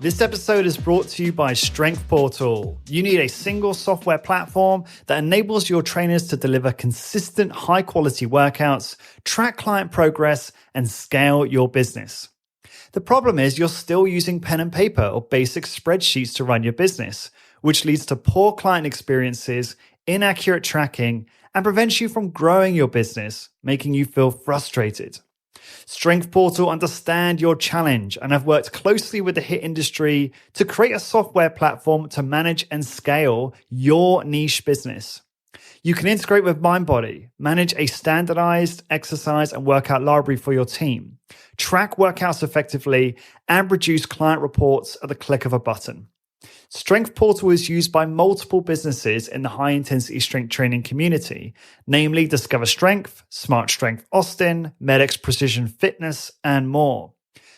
This episode is brought to you by Strength Portal. You need a single software platform that enables your trainers to deliver consistent, high-quality workouts, track client progress, and scale your business. The problem is you're still using pen and paper or basic spreadsheets to run your business, which leads to poor client experiences, inaccurate tracking, and prevents you from growing your business, making you feel frustrated. Strength Portal understand your challenge and have worked closely with the HIIT industry to create a software platform to manage and scale your niche business. You can integrate with MindBody, manage a standardized exercise and workout library for your team, track workouts effectively, and produce client reports at the click of a button. Strength Portal is used by multiple businesses in the high-intensity strength training community, namely Discover Strength, Smart Strength Austin, Medix Precision Fitness, and more.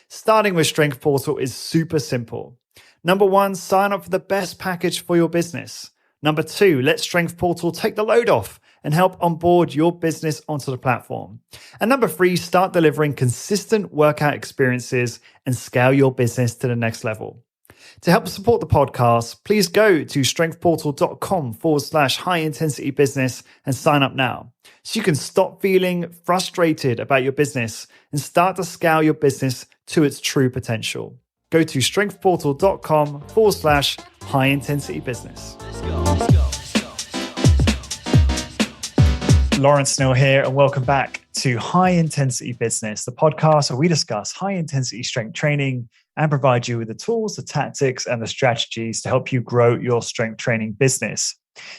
Starting with Strength Portal is super simple. Number 1, sign up for the best package for your business. Number 2, let Strength Portal take the load off and help onboard your business onto the platform. And number 3, start delivering consistent workout experiences and scale your business to the next level. To help support the podcast, please go to strengthportal.com/high intensity business and sign up now so you can stop feeling frustrated about your business and start to scale your business to its true potential. Go to strengthportal.com/high intensity business. Lawrence Snell here, and welcome back to High Intensity Business, the podcast where we discuss high intensity strength training and provide you with the tools, the tactics, and the strategies to help you grow your strength training business.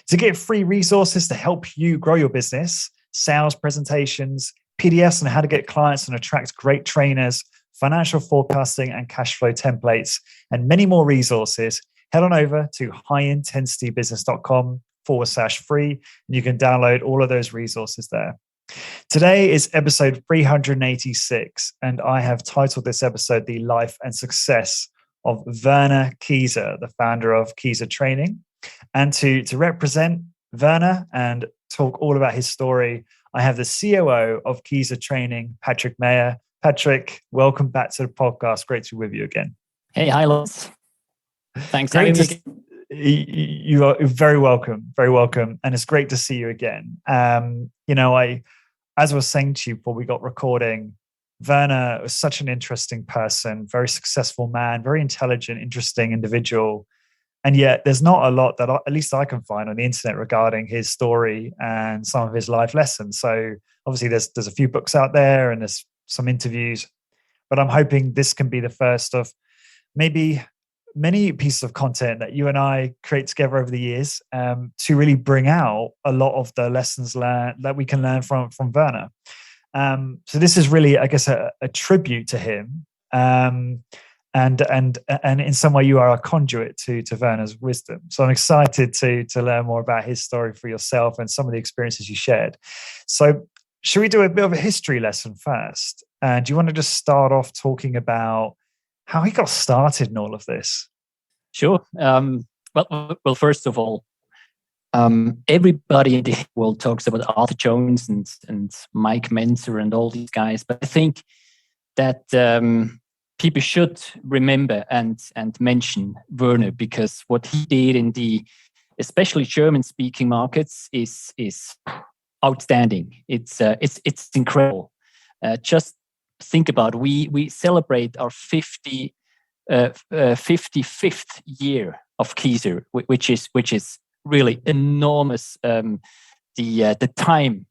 To get free resources to help you grow your business, sales presentations, PDFs on how to get clients and attract great trainers, financial forecasting and cash flow templates, and many more resources, head on over to highintensitybusiness.com/free, and you can download all of those resources there. Today is episode 386, and I have titled this episode The Life and Success of Werner Kieser, the founder of Kieser Training. And to represent Werner and talk all about his story, I have the COO of Kieser Training, Patrick Mayer. Patrick, welcome back to the podcast. Great to be with you again. Hey, hi, Lance. Thanks for having me again. You are very welcome, and it's great to see you again. As I was saying to you before we got recording, Werner was such an interesting person, very successful man, very intelligent, interesting individual. And yet there's not a lot that at least I can find on the internet regarding his story and some of his life lessons. So obviously there's a few books out there and there's some interviews, but I'm hoping this can be the first of maybe many pieces of content that you and I create together over the years to really bring out a lot of the lessons learned that we can learn from Werner. So this is really, I guess, a tribute to him. And in some way you are a conduit to Werner's wisdom. So I'm excited to learn more about his story for yourself and some of the experiences you shared. So should we do a bit of a history lesson first? Do you want to just start off talking about how he got started in all of this? Sure. Well, first of all, everybody in the world talks about Arthur Jones and Mike Menzer and all these guys, but I think that people should remember and mention Werner, because what he did in the especially German-speaking markets is outstanding. It's incredible. Just think about it. We celebrate our 55th year of Kieser, which is really enormous. The time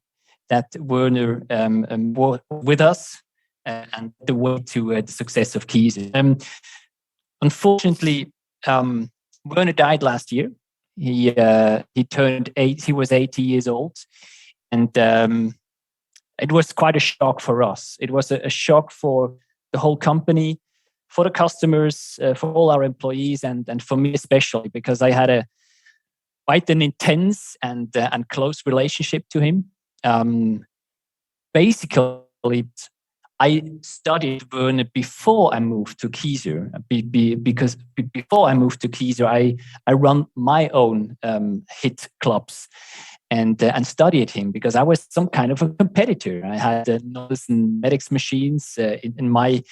that Werner was with us and the way to the success of Kieser. Unfortunately, Werner died last year. He turned 8. He was 80 years old, and it was quite a shock for us. It was a shock for the whole company, for the customers, for all our employees, and for me especially, because I had quite an intense and close relationship to him. Basically, I studied Werner before I moved to Kieser, because before I moved to Kieser, I run my own HIIT clubs. and studied him, because I was some kind of a competitor. I had Nodes and Medics machines in my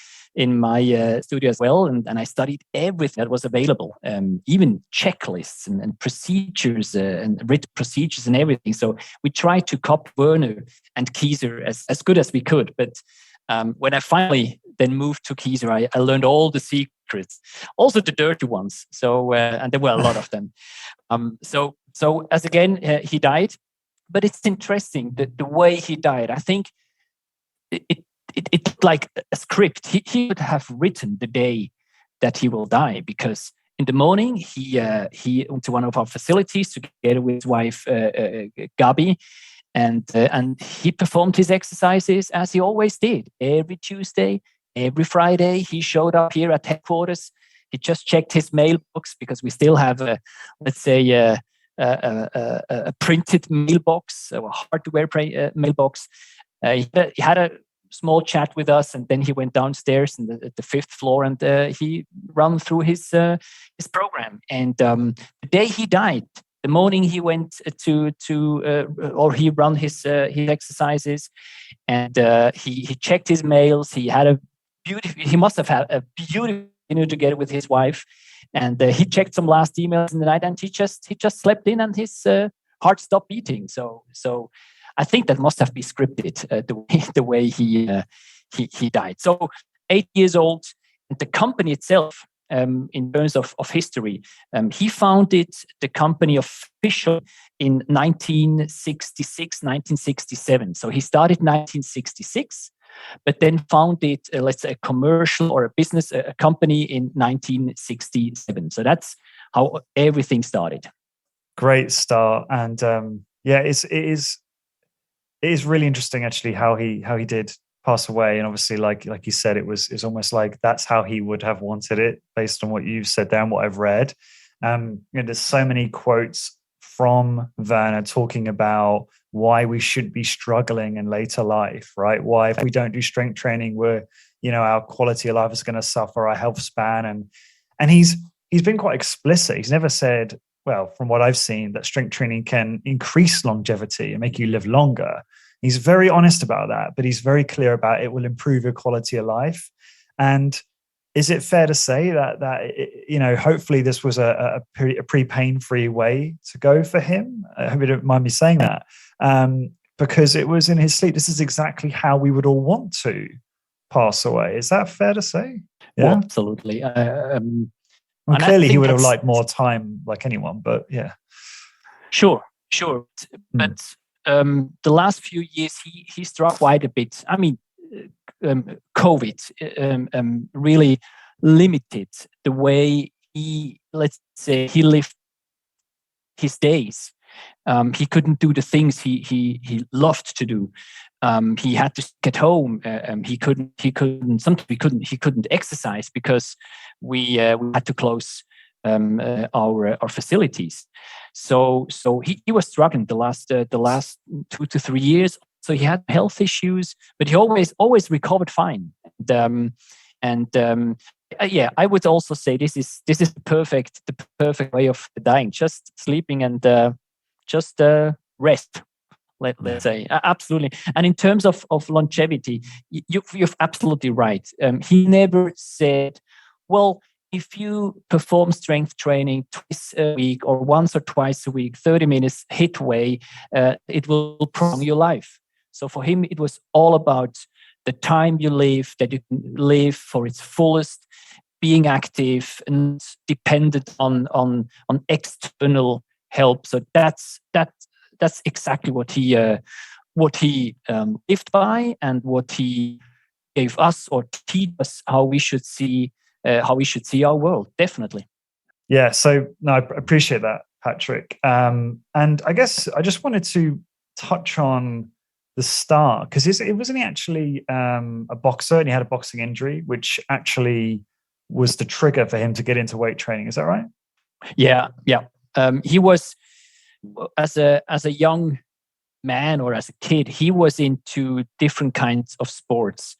studio as well, and I studied everything that was available, even checklists and procedures and written procedures and everything. So we tried to copy Werner and Kieser as good as we could. But when I finally then moved to Kieser, I learned all the secrets, also the dirty ones. So and there were a lot of them. So as again, he died, but it's interesting the way he died. I think it like a script. He would have written the day that he will die, because in the morning he went to one of our facilities together with his wife Gabi, and he performed his exercises as he always did. Every Tuesday, every Friday, he showed up here at headquarters. He just checked his mailbox, because we still have let's say a printed mailbox, or a hardware mailbox. He had a small chat with us, and then he went downstairs at the fifth floor, and he ran through his program. And the day he died, the morning he went or he ran his exercises, and he checked his mails. He had he must have had a beautiful dinner together with his wife, and he checked some last emails in the night, and he just slept in, and his heart stopped beating. So I think that must have been scripted, the way he died. So 8 years old, and the company itself, in terms of history, he founded the company officially in 1966, 1967. So he started 1966. But then founded, let's say, a commercial or a business, a company in 1967. So that's how everything started. Great start, and it is really interesting actually how he did pass away. And obviously, like you said, it's almost like that's how he would have wanted it, based on what you've said there and what I've read. There's so many quotes from Werner talking about why we should be struggling in later life, right? Why, if we don't do strength training, our quality of life is going to suffer, our health span, and he's been quite explicit. He's never said, well, from what I've seen, that strength training can increase longevity and make you live longer. He's very honest about that, but he's very clear about it will improve your quality of life. And is it fair to say that hopefully this was a pre-pain-free way to go for him? I hope you don't mind me saying that, because it was in his sleep. This is exactly how we would all want to pass away. Is that fair to say? Yeah, well, absolutely. Well, clearly he would have liked more time, like anyone, but yeah. Sure. But the last few years, he struck quite a bit. I mean, COVID really limited the way he lived his days. He couldn't do the things he loved to do. He had to get home. He couldn't exercise because we had to close our facilities. So he was struggling the last 2 to 3 years. So he had health issues, but he always recovered fine. I would also say this is the perfect way of dying: just sleeping and just rest. Let's say absolutely. And in terms of longevity, you're absolutely right. He never said, well, if you perform strength training twice a week or once or twice a week, 30 minutes hit way, it will prolong your life. So for him, it was all about the time you live, that you can live for its fullest, being active and dependent on external help. So that's exactly what he lived by, and what he gave us or teach us how we should see our world. Definitely. Yeah. So no, I appreciate that, Patrick. And I guess I just wanted to touch on the start, because wasn't he actually a boxer, and he had a boxing injury, which actually was the trigger for him to get into weight training. Is that right? Yeah. He was, as a young man or as a kid, he was into different kinds of sports.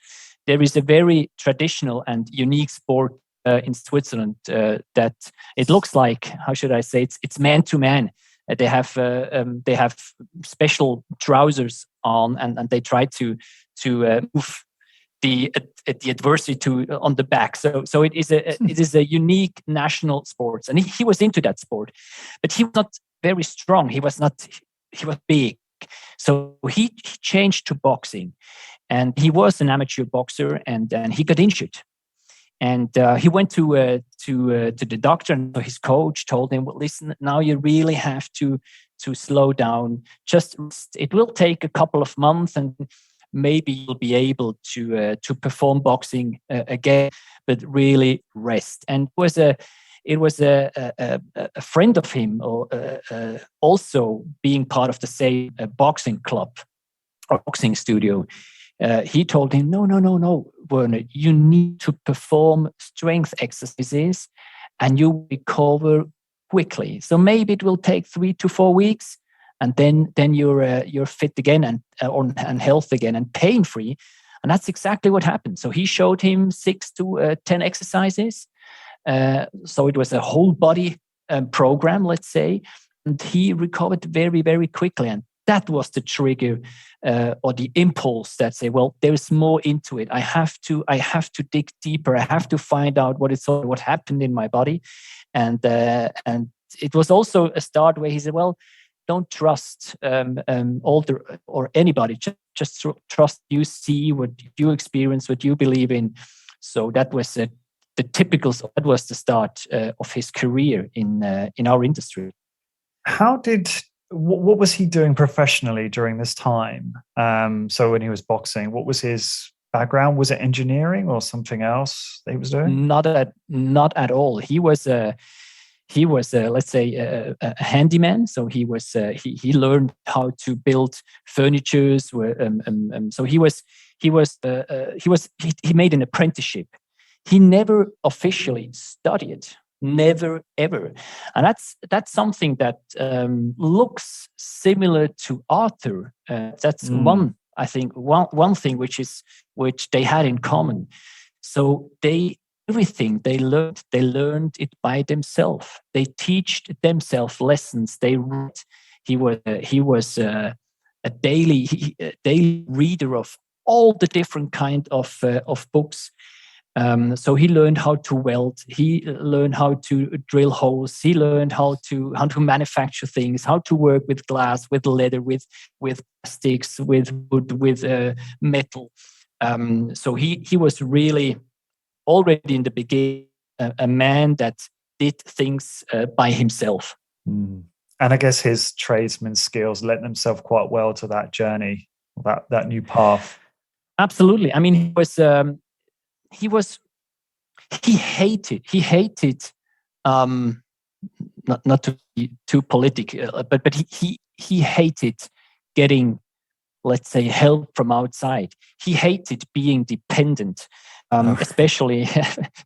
There is a very traditional and unique sport in Switzerland that it looks like, how should I say, it's man to man. They have special trousers on, and they try to move the adversary on the back. So it is a unique national sport, and he was into that sport, but he was not very strong. He was big, so he changed to boxing, and he was an amateur boxer, and he got injured. And he went to the doctor, and his coach told him, "Well, listen, now you really have to slow down. Just it will take a couple of months, and maybe you'll be able to perform boxing again, but really rest." And it was a friend of him, also being part of the same boxing club or boxing studio. He told him, no, Werner, you need to perform strength exercises and you recover quickly. So maybe it will take 3 to 4 weeks, and then you're fit again and healthy again and pain free. And that's exactly what happened. So he showed him 6 to 10 exercises. So it was a whole body program, let's say, and he recovered very, very quickly. And that was the trigger or the impulse that say, well, there's more into it. I have to dig deeper. I have to find out what happened in my body. And it was also a start where he said, well, don't trust older or anybody. Just trust you see what you experience, what you believe in. So that was the start of his career in our industry. What was he doing professionally during this time? So when he was boxing, what was his background? Was it engineering or something else that he was doing? Not at all. He was let's say a handyman. So he learned how to build furniture. So he made an apprenticeship. He never officially studied. Never ever. And that's something that looks similar to Arthur. That's one thing which they had in common. So everything they learned it by themselves. They taught themselves lessons. They read. He was a daily reader of all the different kind of books. So he learned how to weld. He learned how to drill holes. He learned how to manufacture things, how to work with glass, with leather, with plastics, with wood, with metal. So he was really already in the beginning a man that did things by himself. And I guess his tradesman skills lent themselves quite well to that journey, that new path. Absolutely. I mean, he hated not to be too political, but he hated getting, let's say, help from outside. He hated being dependent, especially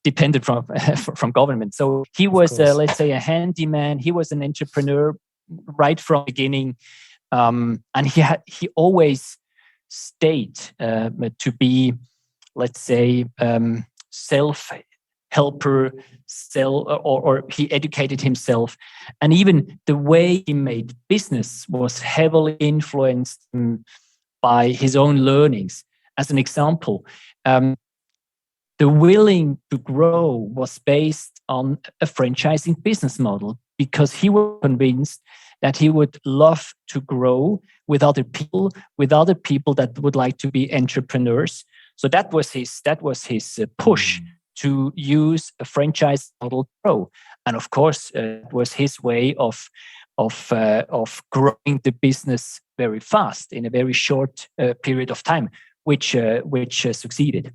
dependent from government. So he was, let's say, a handyman. He was an entrepreneur right from the beginning, and he always stayed to be, let's say, self-helper, or he educated himself. And even the way he made business was heavily influenced by his own learnings. As an example, the willing to grow was based on a franchising business model, because he was convinced that he would love to grow with other people that would like to be entrepreneurs. So that was his push to use a franchise model to grow. And of course, it was his way of growing the business very fast in a very short period of time, which succeeded.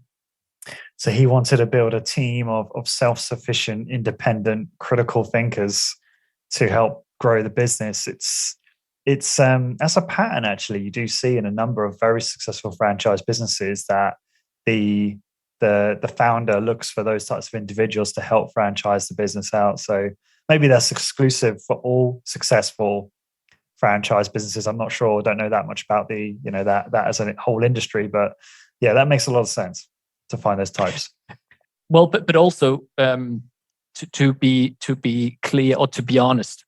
So he wanted to build a team of self-sufficient, independent, critical thinkers to help grow the business. It's that's a pattern actually you do see in a number of very successful franchise businesses, that the founder looks for those types of individuals to help franchise the business out. So maybe that's exclusive for all successful franchise businesses. I'm not sure. I don't know that much about that as a whole industry, but yeah, that makes a lot of sense to find those types. Well, but also to be clear, or to be honest,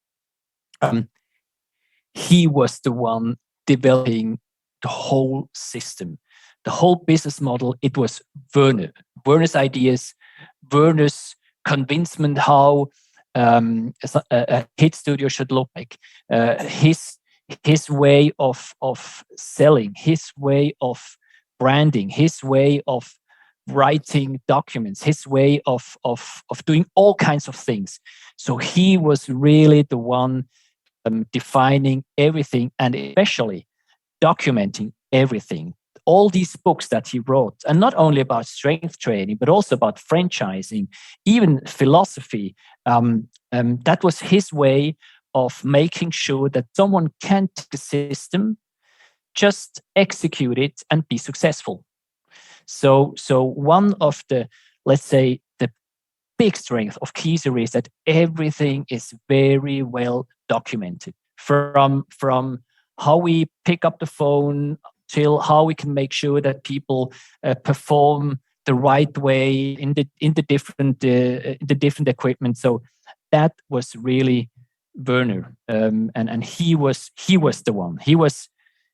he was the one developing the whole system, the whole business model. It was Werner's ideas, Werner's convincement how a hit studio should look like, his way of selling, his way of branding, his way of writing documents, his way of doing all kinds of things. So he was really the one defining everything, and especially documenting everything. All these books that he wrote, and not only about strength training, but also about franchising, even philosophy. That was his way of making sure that someone can take the system, just execute it, and be successful. So one of the, let's say, the big strength of Kieser is that everything is very well documented, from how we pick up the phone till how we can make sure that people perform the right way in the different equipment. So that was really Werner, and he was the one. He was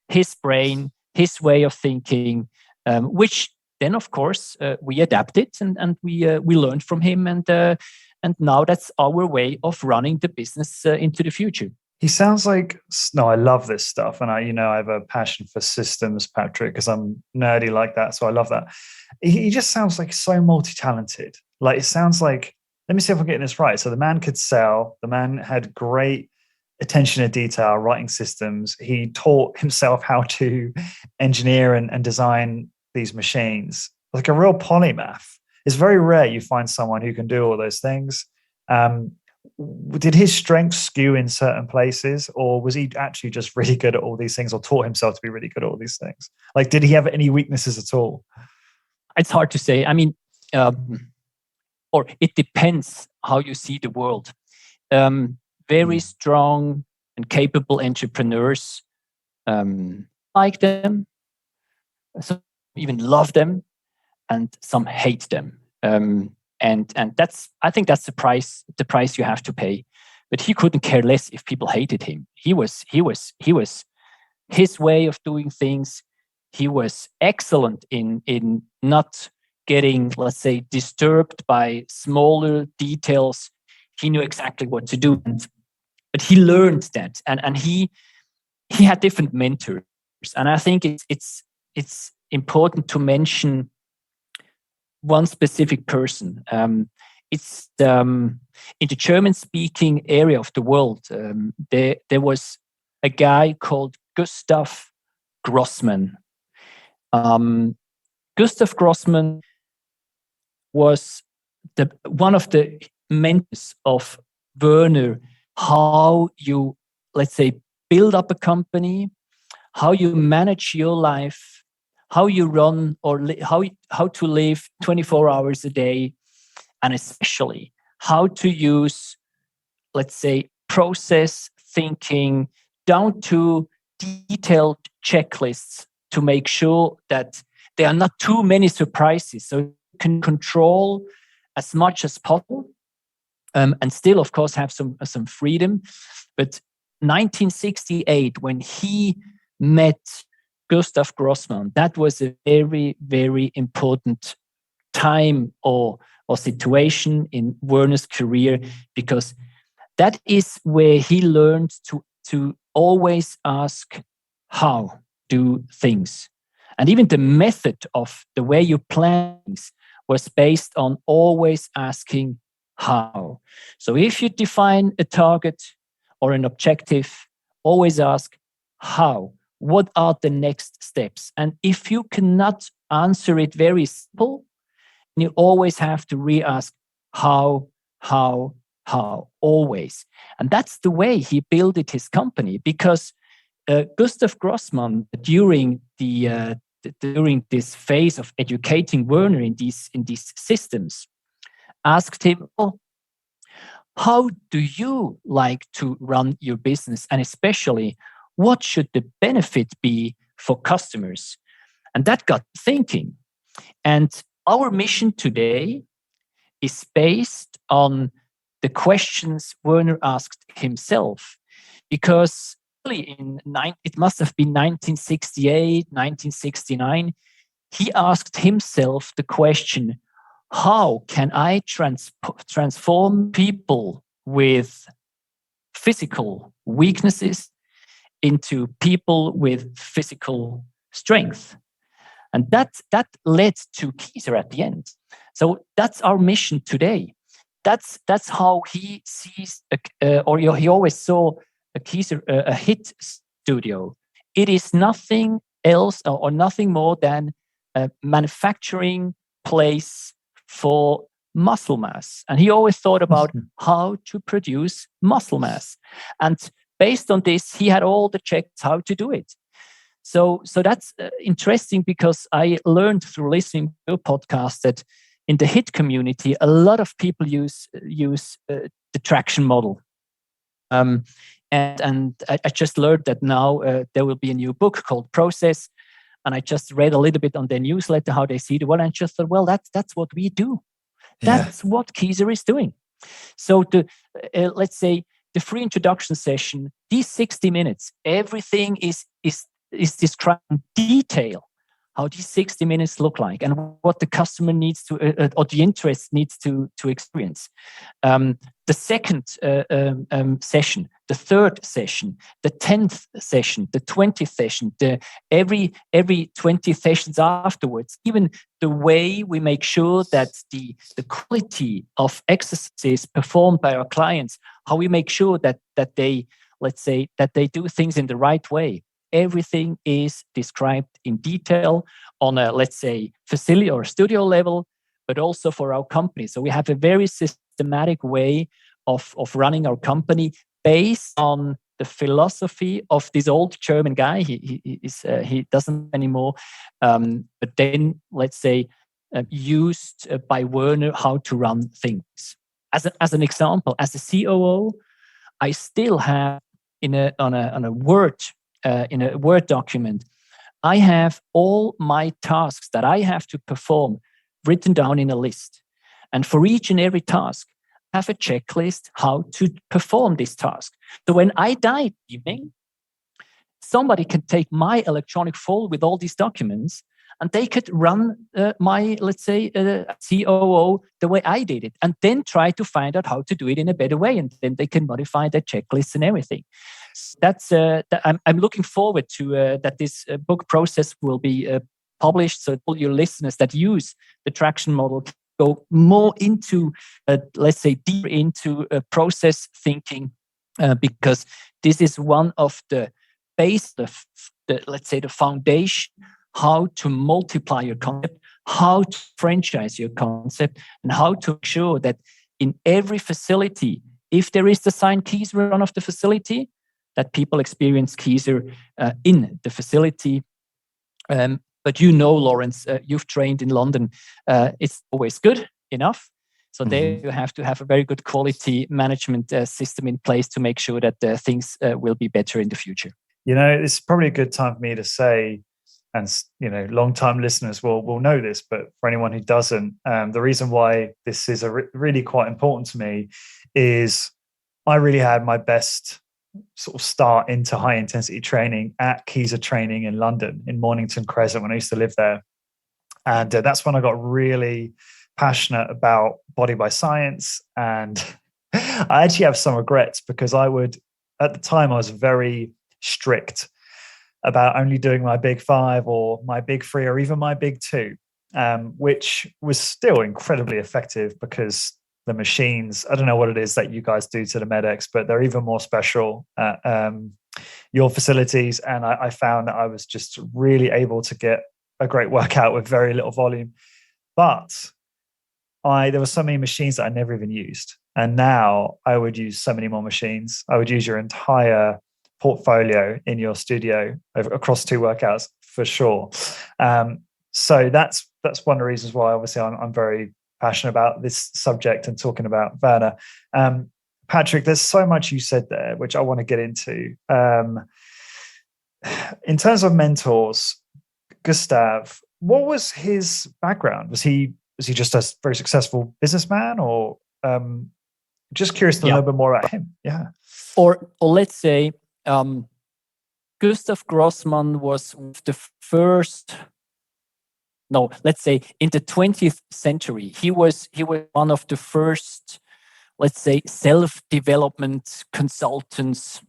his brain, his way of thinking, which then of course we adapted and we learned from him, and now that's our way of running the business into the future. He sounds like, no, I love this stuff. And I have a passion for systems, Patrick, because I'm nerdy like that. So I love that. He just sounds like so multi-talented. Like, it sounds like, let me see if I'm getting this right. So the man could sell, the man had great attention to detail, writing systems. He taught himself how to engineer and design these machines, like a real polymath. It's very rare you find someone who can do all those things. Did his strengths skew in certain places, or was he actually just really good at all these things, or taught himself to be really good at all these things? Like, did he have any weaknesses at all? It's hard to say. I mean, or it depends how you see the world. Very strong and capable entrepreneurs, like them, some even love them, and some hate them. And that's, I think that's the price you have to pay. But he couldn't care less if people hated him. He was his way of doing things. He was excellent in not getting, let's say, disturbed by smaller details. He knew exactly what to do, but he learned that, and he had different mentors. And I think it's important to mention one specific person. It's in the German-speaking area of the world. There was a guy called Gustav Grossman. Gustav Grossman was one of the mentors of Werner. How you, let's say, build up a company, how you manage your life, how you run or how to live 24 hours a day, and especially how to use, let's say, process thinking down to detailed checklists to make sure that there are not too many surprises, so you can control as much as possible, and still, of course, have some freedom. But 1968, when he met Gustav Grossman, that was a very, very important time or situation in Werner's career, because that is where he learned to always ask how do things. And even the method of the way you plan things was based on always asking how. So if you define a target or an objective, always ask how. What are the next steps? And if you cannot answer it very simple, you always have to re-ask how, always. And that's the way he built his company, because Gustav Grossman, during this phase of educating Werner in these systems, asked him, "Oh, how do you like to run your business? And especially, what should the benefit be for customers?" And that got thinking. And our mission today is based on the questions Werner asked himself, because it must have been 1968, 1969, he asked himself the question, how can I transform people with physical weaknesses into people with physical strength? And that led to Kieser at the end. So that's our mission today. That's how he sees, he always saw a Kieser, a HIT studio. It is nothing else or nothing more than a manufacturing place for muscle mass. And he always thought about how to produce muscle mass. And based on this, he had all the checks how to do it. So that's interesting, because I learned through listening to a podcast that in the HIT community, a lot of people use the traction model. And I just learned that now there will be a new book called Process. And I just read a little bit on their newsletter, how they see the world, and just thought, well, that's what we do. That's what Kieser is doing. So let's say the free introduction session, these 60 minutes, everything is described in detail, how these 60 minutes look like and what the customer needs to, or the interest needs to experience. The second session, the third session, the 10th session, the 20th session, every 20 sessions afterwards, even the way we make sure that the quality of exercises performed by our clients, how we make sure that they, let's say, that they do things in the right way. Everything is described in detail on a, let's say, facility or studio level, but also for our company. So we have a very systematic way of running our company based on the philosophy of this old German guy. He doesn't anymore, but then, let's say, used by Werner how to run things. As an example, as a COO, I still have in a Word document, I have all my tasks that I have to perform written down in a list. And for each and every task, I have a checklist how to perform this task. So when I die evening, somebody can take my electronic folder with all these documents, and they could run my, let's say, COO the way I did it, and then try to find out how to do it in a better way. And then they can modify their checklists and everything. That's I'm looking forward to that this book Process will be published, so all your listeners that use the traction model go more into, let's say, deeper into process thinking, because this is one of the base, let's say, the foundation, how to multiply your concept, how to franchise your concept, and how to ensure that in every facility, if there is the sign Kieser in front of the facility, that people experience Kieser in the facility. But Lawrence, you've trained in London. It's always good enough. So there you have to have a very good quality management system in place to make sure that things will be better in the future. It's probably a good time for me to say, and long-time listeners will know this, but for anyone who doesn't, the reason why this is really quite important to me is I really had my best sort of start into high intensity training at Kieser Training in London, in Mornington Crescent, when I used to live there. And that's when I got really passionate about body by science. And I actually have some regrets, because at the time I was very strict about only doing my big 5 or my big 3 or even my big 2, which was still incredibly effective, because the machines, I don't know what it is that you guys do to the MedX, but they're even more special at your facilities. And I found that I was just really able to get a great workout with very little volume. But there were so many machines that I never even used. And now I would use so many more machines. I would use your entire portfolio in your studio across 2 workouts for sure. So that's one of the reasons why, obviously, I'm very passionate about this subject and talking about Werner. Patrick, there's so much you said there, which I want to get into. In terms of mentors, Gustav, what was his background? Was he just a very successful businessman, or just curious to know a little bit more about him? Yeah. Or let's say, Gustav Grossman was the first. No, let's say in the 20th century, he was one of the first, let's say, self-development consultants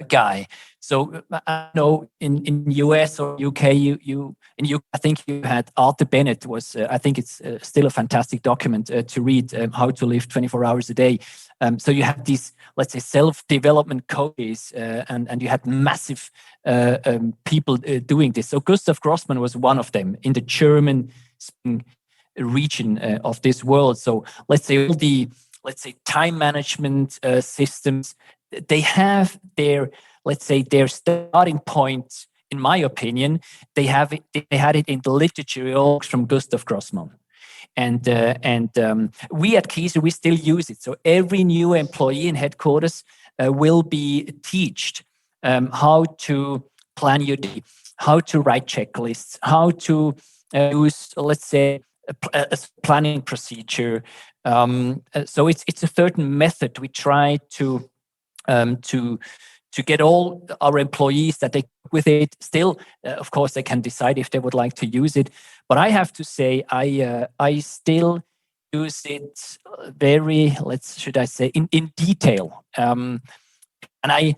guy. So I know in US or UK, I think you had Arthur Bennett was. I think it's still a fantastic document to read, How to Live 24 Hours a Day. So you had these, let's say, self-development coaches, and you had massive people doing this. So Gustav Grossman was one of them in the German region of this world. So let's say all the time management systems, they have their, let's say, their starting point. In my opinion, they had it in the literature from Gustav Grossman, and we at Kieser, we still use it. So every new employee in headquarters will be taught how to plan your day, how to write checklists, how to use, let's say, a planning procedure. So it's a certain method we try to get all our employees that they with it. Still, of course, they can decide if they would like to use it. But I have to say, I still use it very, should I say, in detail. And I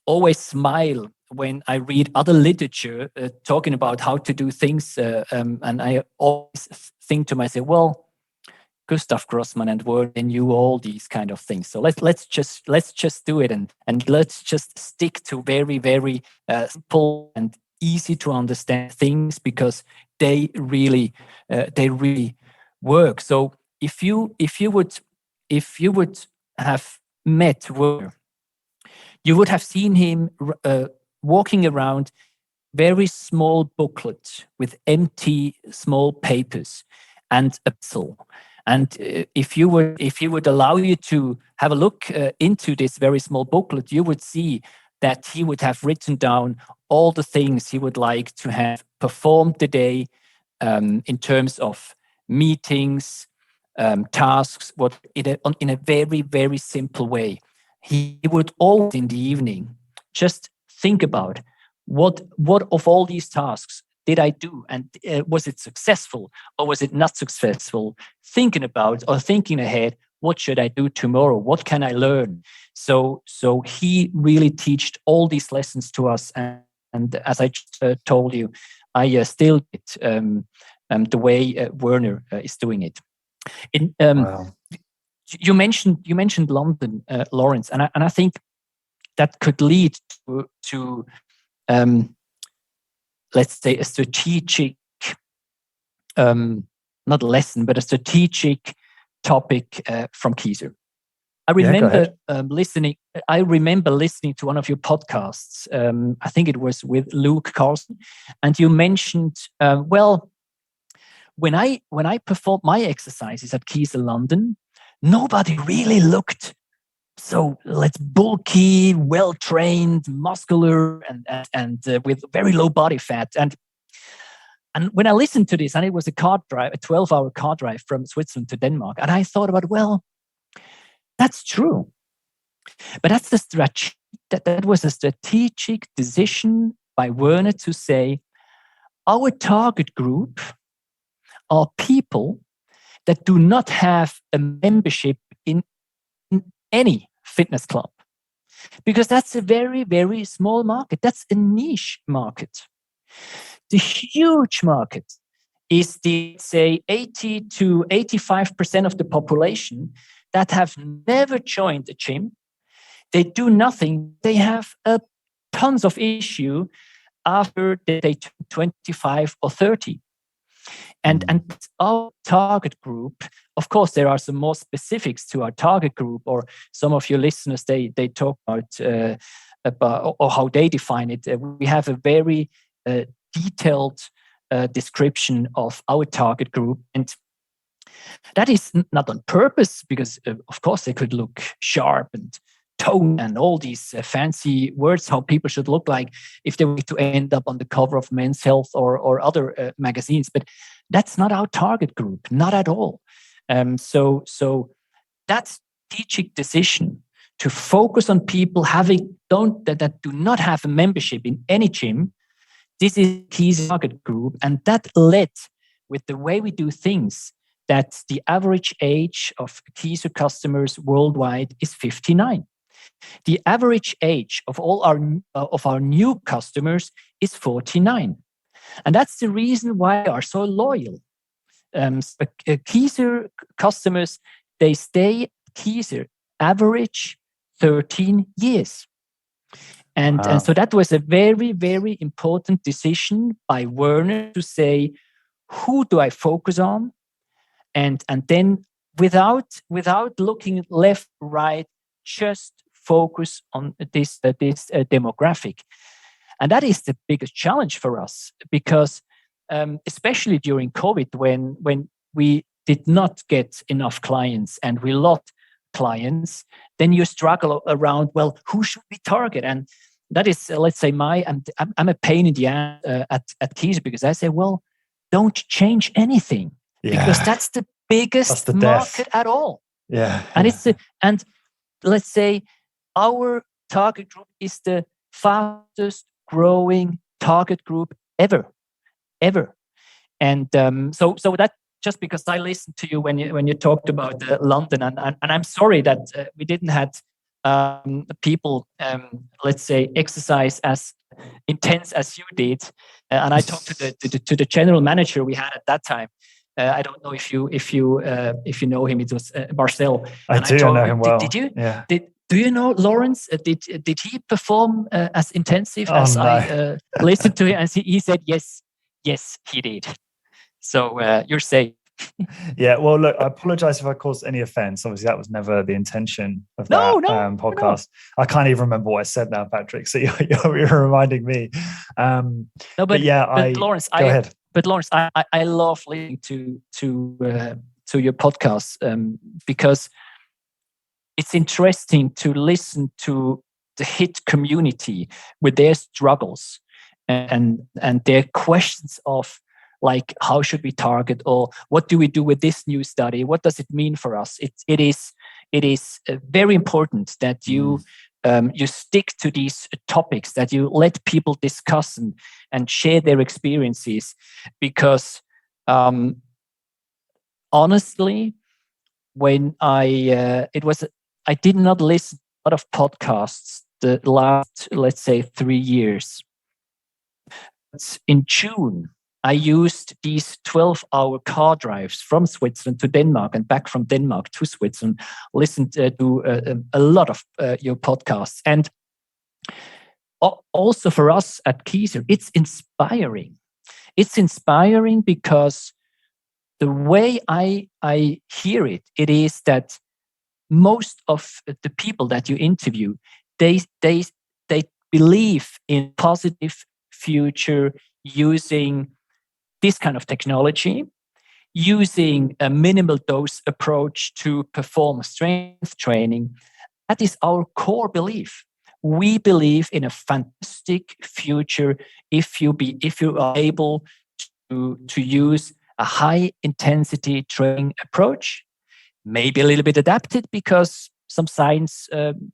always smile when I read other literature talking about how to do things, and I always think to myself, well, Gustav Grossman and Werner knew all these kind of things. So let's just do it, and let's just stick to very, very simple and easy to understand things, because they really work. So if you would have met Werner, you would have seen him walking around very small booklet with empty small papers and a pencil. And if you would allow you to have a look into this very small booklet, you would see that he would have written down all the things he would like to have performed the day, in terms of meetings, tasks, what in a very, very simple way. He would always in the evening just think about what of all these tasks did I do, and was it successful or was it not successful? Thinking about or thinking ahead, what should I do tomorrow? What can I learn? So he really taught all these lessons to us, and as I just told you, I still did the way Werner is doing it. Wow. You mentioned London, Lawrence, and I think that could lead to let's say a strategic, not lesson, but a strategic topic from Kieser. I remember listening. I remember listening to one of your podcasts. I think it was with Luke Carlson, and you mentioned, well, when I performed my exercises at Kieser London, nobody really looked so bulky, well trained, muscular, and with very low body fat. And when I listened to this, and it was a 12-hour car drive from Switzerland to Denmark, and I thought about, well, that's true, but that's that was a strategic decision by Werner to say, our target group are people that do not have a membership in any fitness club, because that's a very, very small market. That's a niche market. The huge market is the, say, 80 to 85% of the population that have never joined a gym. They do nothing. They have tons of issue after they turn 25 or 30. And our target group, of course, there are some more specifics to our target group, or some of your listeners, they talk about or how they define it. We have a very detailed description of our target group, and that is not on purpose, because of course they could look sharp and tone and all these fancy words, how people should look like if they were to end up on the cover of Men's Health or other magazines. But that's not our target group, not at all. So that strategic decision to focus on people that do not have a membership in any gym. This is Kieser target group, and that led, with the way we do things, that the average age of Kieser customers worldwide is 59. The average age of all our new customers is 49, and that's the reason why they are so loyal. Kieser customers, they stay Kieser average 13 years. And so that was a very, very important decision by Werner to say, who do I focus on? And then without looking left, right, just focus on this demographic. And that is the biggest challenge for us, because especially during COVID, when we did not get enough clients and we lost clients, then you struggle around, well, who should we target? And that is, let's say, I'm a pain in the ass at Kieser, because I say, well, don't change anything, because that's the biggest market at all. Yeah, and let's say our target group is the fastest growing target group ever. And so that, just because I listened to you when you talked about London, and I'm sorry that we didn't have people, let's say, exercise as intense as you did. And I talked to the general manager we had at that time. I don't know if you know him. It was Marcel. I know him well. Did you? Yeah. Do you know Lawrence? Did he perform as intensive as no. I listened to him? And he said yes, he did. So you're safe. Yeah, well, look, I apologize if I caused any offense. Obviously, that was never the intention of that podcast. No. I can't even remember what I said now, Patrick. So you're reminding me. But Lawrence, go ahead. But Lawrence, I love listening to your podcast because it's interesting to listen to the HIIT community with their struggles and their questions of, like, how should we target, or what do we do with this new study? What does it mean for us? It is very important that you stick to these topics, that you let people discuss and share their experiences, because honestly, when I did not listen to a lot of podcasts the last, let's say, 3 years. But in June, I used these 12-hour car drives from Switzerland to Denmark and back from Denmark to Switzerland, listened to a lot of your podcasts. And also for us at Kieser, it's inspiring. It's inspiring because the way I hear it is that most of the people that you interview, they believe in positive future using this kind of technology, using a minimal dose approach to perform strength training. That is our core belief. We believe in a fantastic future if you are able to use a high intensity training approach, maybe a little bit adapted because some science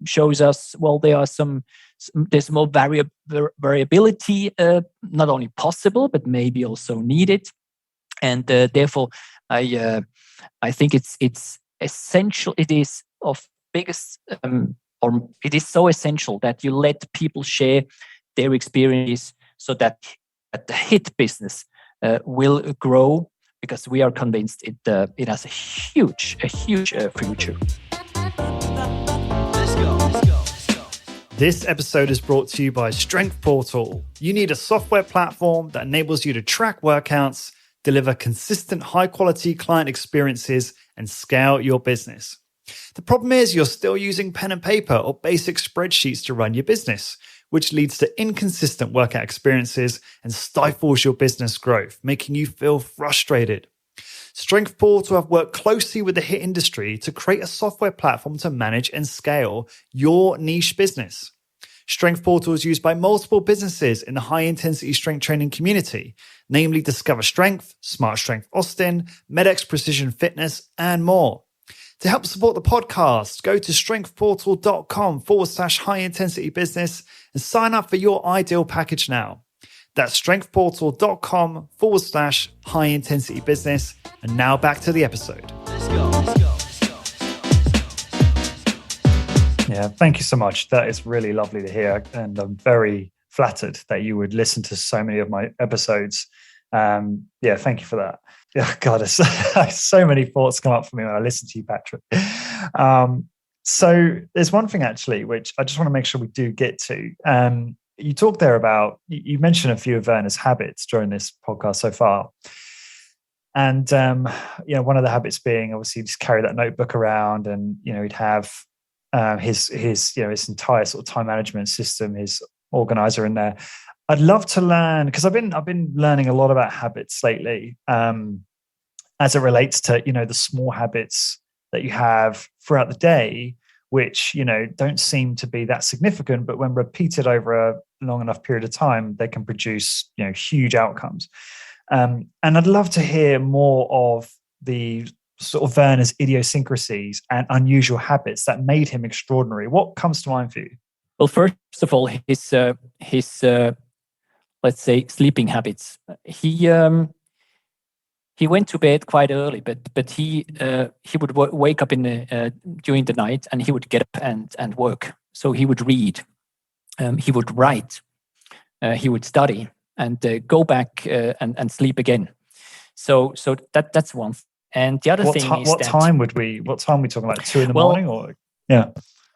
shows us, well, there's more variability, not only possible, but maybe also needed. And therefore, I think it's essential. It is of biggest, or it is so essential that you let people share their experiences, so that the HIIT business will grow, because we are convinced it has a huge future. This episode is brought to you by Strength Portal. You need a software platform that enables you to track workouts, deliver consistent high-quality client experiences, and scale your business. The problem is you're still using pen and paper or basic spreadsheets to run your business, which leads to inconsistent workout experiences and stifles your business growth, making you feel frustrated. Strength Portal have worked closely with the HIIT industry to create a software platform to manage and scale your niche business. Strength Portal is used by multiple businesses in the high-intensity strength training community, namely Discover Strength, Smart Strength Austin, MedX Precision Fitness, and more. To help support the podcast, go to strengthportal.com/high intensity business and sign up for your ideal package now. That's strengthportal.com/high intensity business. And now back to the episode. Let's go. Yeah, thank you so much. That is really lovely to hear. And I'm very flattered that you would listen to so many of my episodes. Thank you for that. Yeah, God, so many thoughts come up for me when I listen to you, Patrick. So there's one thing actually, which I just want to make sure we do get to. You talked there about, you mentioned a few of Werner's habits during this podcast so far. And, one of the habits being obviously just carry that notebook around and, he'd have his entire sort of time management system, his organizer in there. I'd love to learn, because I've been learning a lot about habits lately, as it relates to, the small habits that you have throughout the day, which, don't seem to be that significant, but when repeated over a long enough period of time, they can produce, huge outcomes. And I'd love to hear more of the sort of Werner's idiosyncrasies and unusual habits that made him extraordinary. What comes to mind for you? Well, first of all, his let's say sleeping habits. He went to bed quite early, but he would wake up during the night, and he would get up and work. So he would read, he would write, he would study, and go back and sleep again. So that's one. And the other thing is what time are we talking about? 2 a.m, or yeah?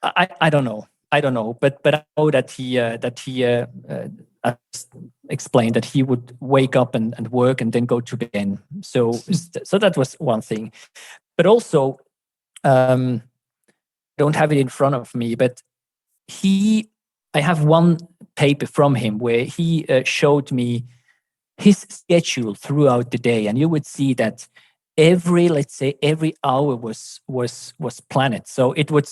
I don't know. But I know that he explained that he would wake up and work and then go to bed again. So that was one thing. But also, don't have it in front of me, but I have one paper from him where he showed me his schedule throughout the day, and you would see that every hour was planned. So it would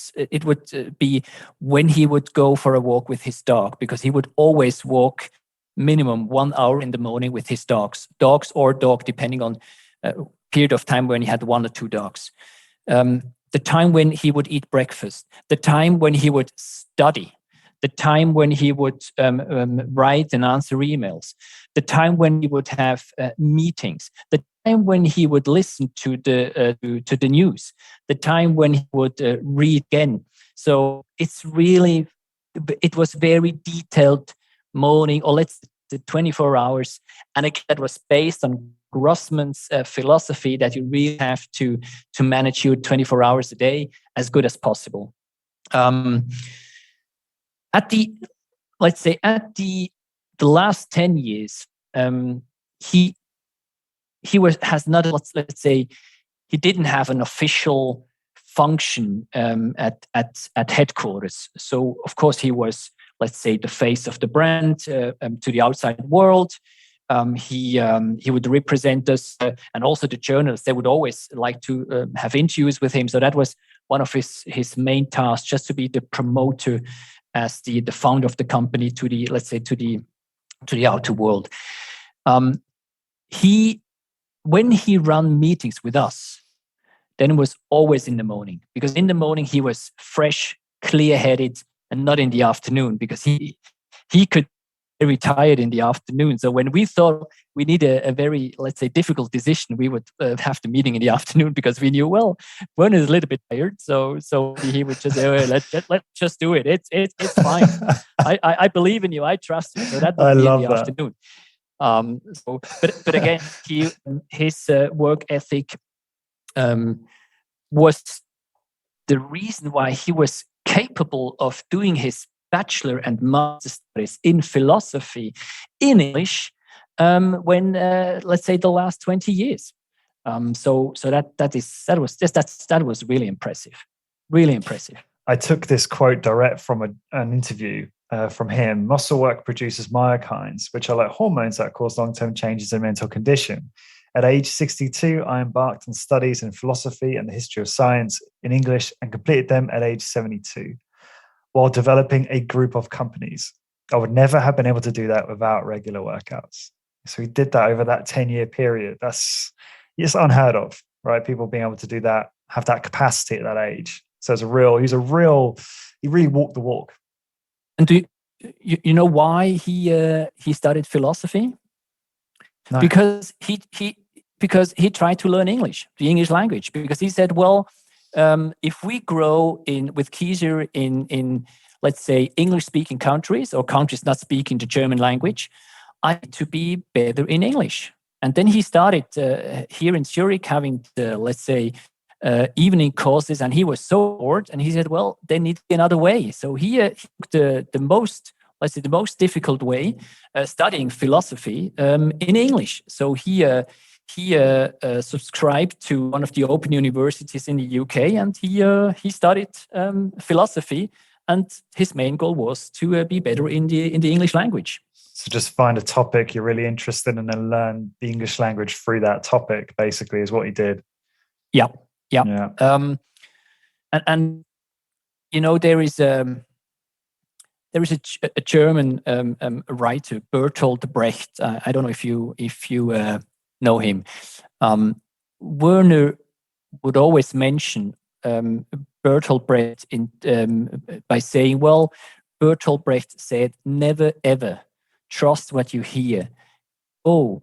be when he would go for a walk with his dog, because he would always walk minimum 1 hour in the morning with his dogs or dog, depending on period of time when he had 1 or 2 dogs. The time when he would eat breakfast, the time when he would study, the time when he would write and answer emails, the time when he would have meetings, the time when he would listen to the news, the time when he would read again. So it was very detailed morning, or let's say 24 hours. And again, that was based on Grossman's philosophy that you really have to manage your 24 hours a day as good as possible. At the last 10 years, he didn't have an official function at headquarters. So of course he was, let's say, the face of the brand to the outside world. He would represent us, and also the journalists. They would always like to have interviews with him. So that was one of his main tasks, just to be the promoter as the founder of the company to the outer world. When he ran meetings with us, then it was always in the morning, because in the morning he was fresh, clear-headed, and not in the afternoon, because he could be retired in the afternoon. So when we thought we need a very, let's say, difficult decision, we would have the meeting in the afternoon, because we knew, well, Werner is a little bit tired, so he would just say, let's just do it. It's fine. I believe in you. I trust you. So that would be in the afternoon. But again, his work ethic was the reason why he was capable of doing his bachelor and master studies in philosophy in English when let's say the last 20 years. So that was really impressive. Really impressive. I took this quote direct from an interview from him. Muscle work produces myokines, which are like hormones that cause long-term changes in mental condition. At age 62, I embarked on studies in philosophy and the history of science in English and completed them at age 72 while developing a group of companies. I would never have been able to do that without regular workouts. So he did that over that 10-year period. That's unheard of, right? People being able to do that have that capacity at that age. So he really walked the walk. And do you know why he studied philosophy? No. Because he tried to learn English, the English language, because he said, well, if we grow with Kieser in let's say English speaking countries or countries not speaking the German language, I need to be better in English. And then he started here in Zurich having let's say evening courses, and he was so bored, and he said, well, there needs to be another way. So he took the most difficult way, studying philosophy in English. So he subscribed to one of the open universities in the UK, and he studied philosophy. And his main goal was to be better in the English language. So just find a topic you're really interested in and learn the English language through that topic, basically, is what he did. Yeah. And you know, there is a German writer, Bertolt Brecht. I don't know if you know him. Werner would always mention Bertolt Brecht by saying, well, Bertolt Brecht said, never ever trust what you hear. Go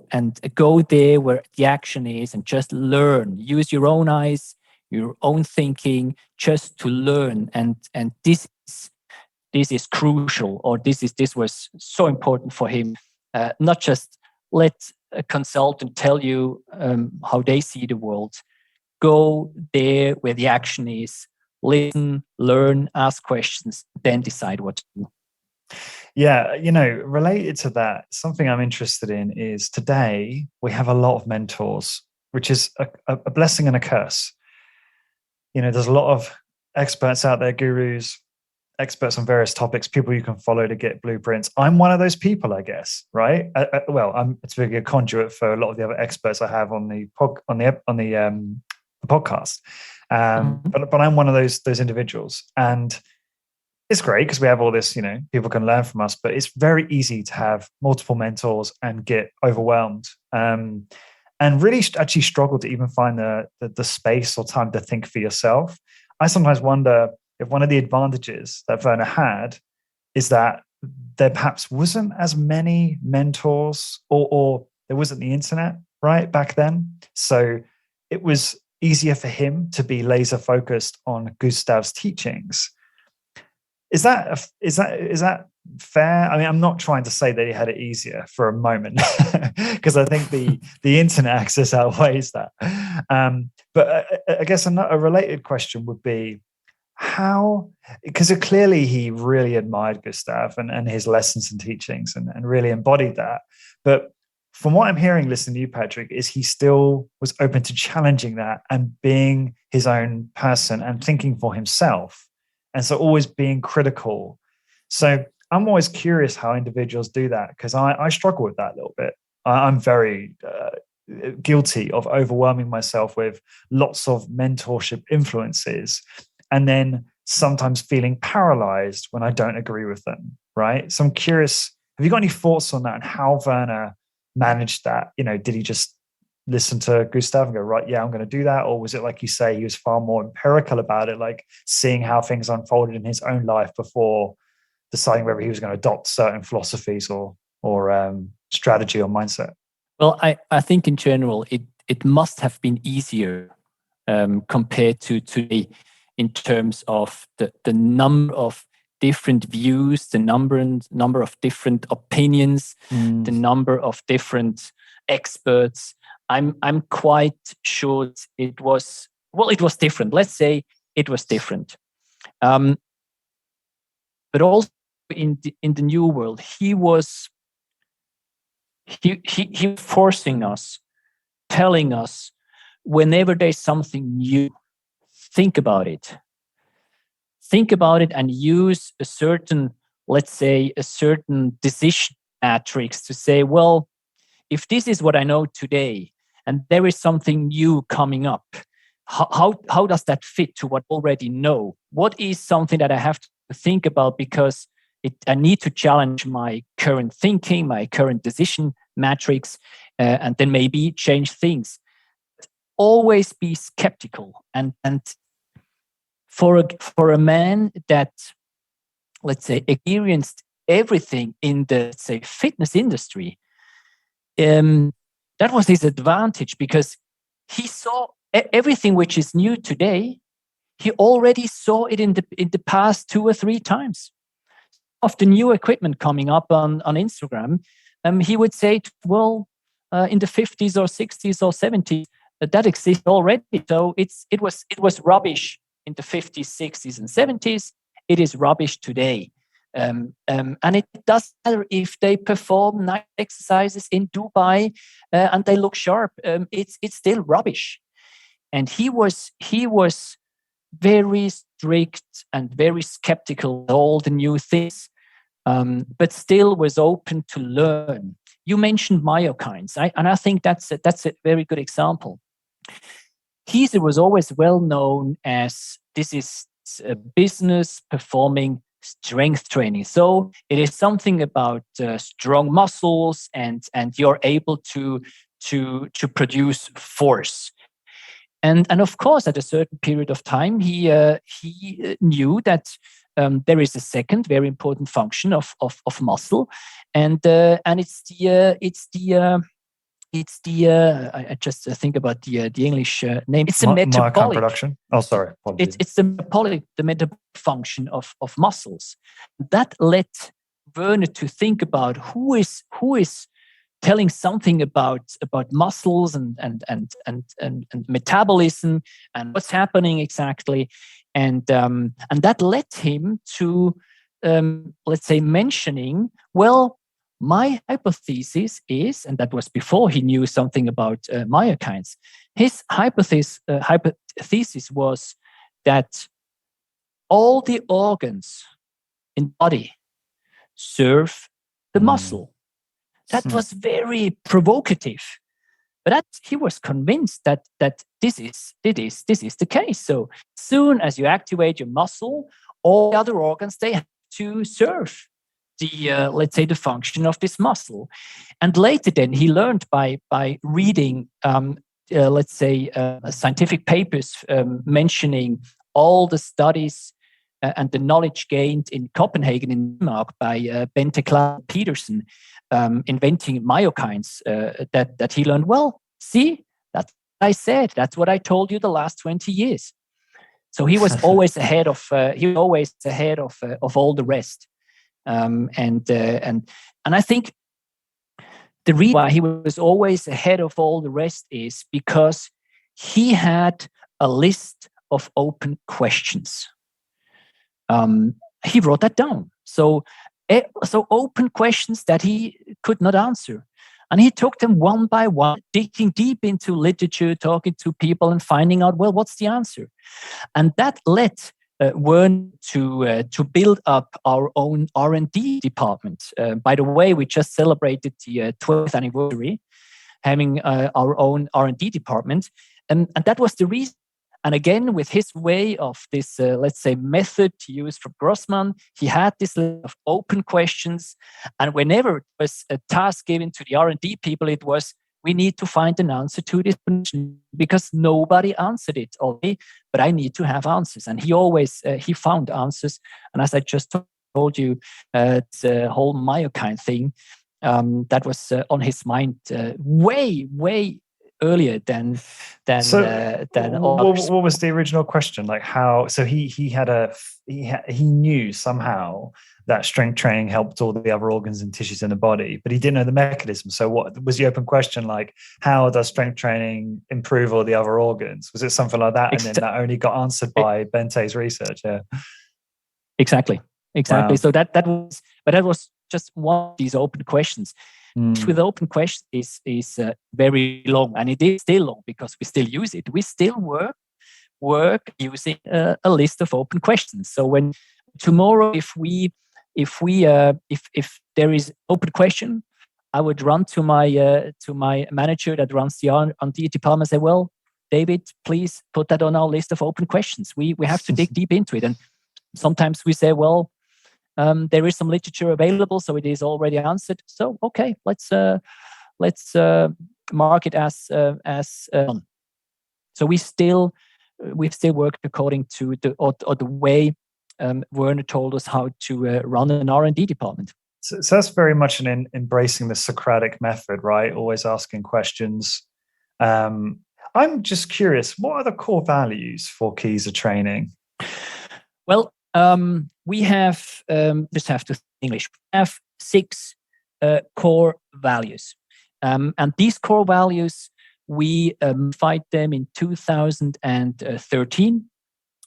there where the action is and just learn. Use your own eyes, your own thinking, just to learn. And this is crucial, or this was so important for him. Not just let a consultant tell you how they see the world. Go there where the action is. Listen, learn, ask questions, then decide what to do. Yeah, related to that, something I'm interested in is today we have a lot of mentors, which is a blessing and a curse. There's a lot of experts out there, gurus, experts on various topics, people you can follow to get blueprints. I'm one of those people, I guess, right? I'm it's really a conduit for a lot of the other experts I have on the podcast. But I'm one of those individuals, and it's great because we have all this, people can learn from us, but it's very easy to have multiple mentors and get overwhelmed, and really actually struggle to even find the space or time to think for yourself. I sometimes wonder if one of the advantages that Werner had is that there perhaps wasn't as many mentors, or there wasn't the internet, right, back then. So it was easier for him to be laser focused on Gustav's teachings. Is that fair? I mean, I'm not trying to say that he had it easier for a moment, because I think the internet access outweighs that. But I guess a related question would be how, because clearly he really admired Gustav and his lessons and teachings and really embodied that. But from what I'm hearing, listening to you, Patrick, is he still was open to challenging that and being his own person and thinking for himself. And so always being critical. So I'm always curious how individuals do that, because I struggle with that a little bit. I'm very guilty of overwhelming myself with lots of mentorship influences, and then sometimes feeling paralyzed when I don't agree with them, right? So I'm curious, have you got any thoughts on that and how Werner managed that? Did he just listen to Gustav and go, right, yeah, I'm going to do that? Or was it, like you say, he was far more empirical about it, like seeing how things unfolded in his own life before deciding whether he was going to adopt certain philosophies or strategy or mindset? Well, I think in general, it must have been easier compared to today in terms of the number of different views, the number of different opinions, the number of different experts. I'm quite sure it was different. Let's say it was different. But also in the new world, he was forcing us, telling us, whenever there's something new, think about it. Think about it and use a certain decision matrix to say, well, if this is what I know today, and there is something new coming up, how does that fit to what I already know? What is something that I have to think about, because I need to challenge my current thinking, my current decision matrix, and then maybe change things. always be skeptical. And for a man that, let's say, experienced everything in the, let's say, fitness industry, that was his advantage, because he saw everything which is new today. He already saw it in the past 2 or 3 times. Of the new equipment coming up on Instagram, he would say, well, in the 50s or 60s or 70s, that exists already. So it was rubbish in the 50s, 60s, and 70s. It is rubbish today. And it doesn't matter if they perform night exercises in Dubai and they look sharp. It's still rubbish. And he was very strict and very skeptical of all the new things, but still was open to learn. You mentioned myokines, and I think that's a very good example. Kieser was always well known as this is a business performing strength training. So it is something about strong muscles, and you're able to produce force. And of course, at a certain period of time, he knew that there is a second very important function of muscle, and it's the I just think about the English name. It's the metabolic production. Oh, sorry. It's the metabolic function of muscles. That led Werner to think about who is telling something about muscles and metabolism and what's happening exactly, and that led him to let's say mentioning, well, my hypothesis is, and that was before he knew something about myokines. His hypothesis was that all the organs in the body serve the muscle. That was very provocative, but that he was convinced that this is the case. So as soon as you activate your muscle, all the other organs, they have to serve the let's say the function of this muscle. And later, then he learned by reading let's say scientific papers mentioning all the studies and the knowledge gained in Copenhagen, in Denmark, by Bente Petersen, inventing myokines, that he learned, well, see, that's what I said. That's what I told you the last 20 years. So he was always ahead of all the rest. And I think the reason why he was always ahead of all the rest is because he had a list of open questions. He wrote that down. So open questions that he could not answer. And he took them one by one, digging deep into literature, talking to people and finding out, well, what's the answer? And that led Werner to build up our own R&D department. By the way, we just celebrated the 12th anniversary, having our own R&D department. And that was the reason. And again, with his way of this, let's say, method to use from Grossman, he had this list of open questions. And whenever it was a task given to the R&D people, it was, we need to find an answer to this question because nobody answered it already, but I need to have answers. And he always, he found answers. And as I just told you, the whole myokine thing, that was on his mind way earlier than what was the original question? Like how? So he knew somehow that strength training helped all the other organs and tissues in the body, but he didn't know the mechanism. So what was the open question? Like, how does strength training improve all the other organs? Was it something like that? And then that only got answered by Bente's research. Yeah, exactly. Wow. So that was just one of these open questions. With open questions is very long, and it is still long because we still use it. We still work using a list of open questions. So when tomorrow, if there is open question, I would run to my manager that runs the R&D department and say, well, David, please put that on our list of open questions. We have to dig deep into it. And sometimes we say, well, there is some literature available, so it is already answered. So okay, let's mark it as done. So we still work according to the way Werner told us how to run an R&D department. So that's very much embracing the Socratic method, right? Always asking questions. I'm just curious, what are the core values for Kieser training? Well, we have, just have to English, we have 6 core values. And these core values, we find them in 2013.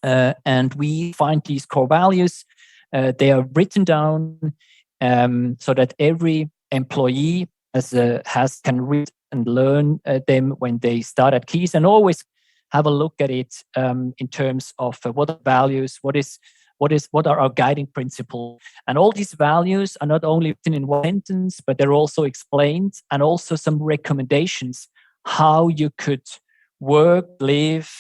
And we find these core values, they are written down so that every employee can read and learn them when they start at Kieser, and always have a look at it in terms of what are values, what are our guiding principles. And all these values are not only written in one sentence, but they're also explained, and also some recommendations how you could work, live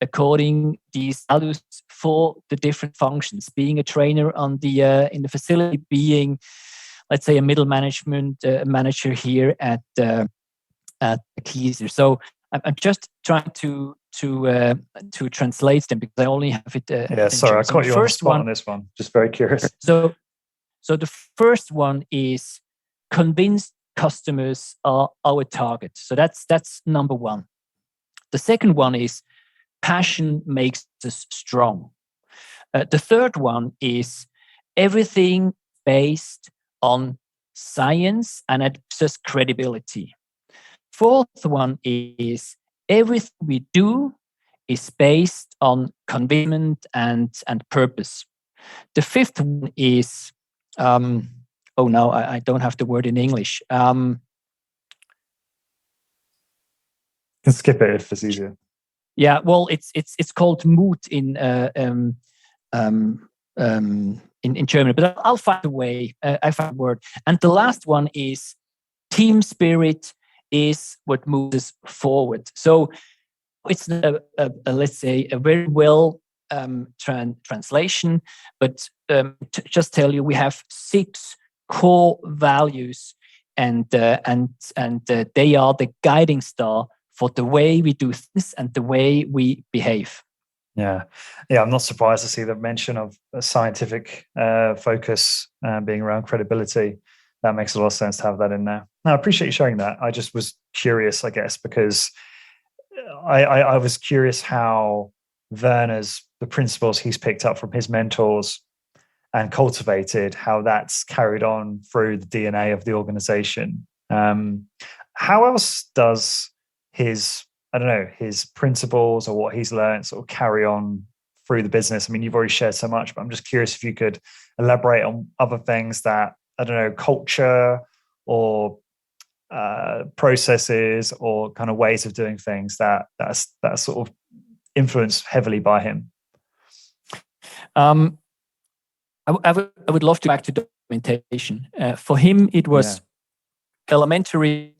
according these values for the different functions. Being a trainer on the in the facility, being, let's say, a middle management manager here at Kieser. So I'm just trying to translate them, because I only have it. Sorry, I caught you on the spot on this one. Just very curious. So the first one is convince customers are our target. So that's number one. The second one is passion makes us strong. The third one is everything based on science and it gives us credibility. Fourth one is everything we do is based on commitment and purpose. The fifth one is, now I don't have the word in English. You can skip it if it's easier. Yeah, well, it's called Mut in German, but I'll find a way. I find a word. And the last one is team spirit is what moves us forward. So it's let's say a very well translation, but to just tell you, we have 6 core values, and they are the guiding star for the way we do things and the way we behave. Yeah. I'm not surprised to see the mention of a scientific focus being around credibility. That makes a lot of sense to have that in there. No, I appreciate you sharing that. I just was curious, I guess, because I was curious how Werner's, the principles he's picked up from his mentors and cultivated, how that's carried on through the DNA of the organization. How else does his principles or what he's learned sort of carry on through the business? I mean, you've already shared so much, but I'm just curious if you could elaborate on other things that, culture or processes or kind of ways of doing things that's sort of influenced heavily by him. I would love to go back to documentation. For him, it was elementary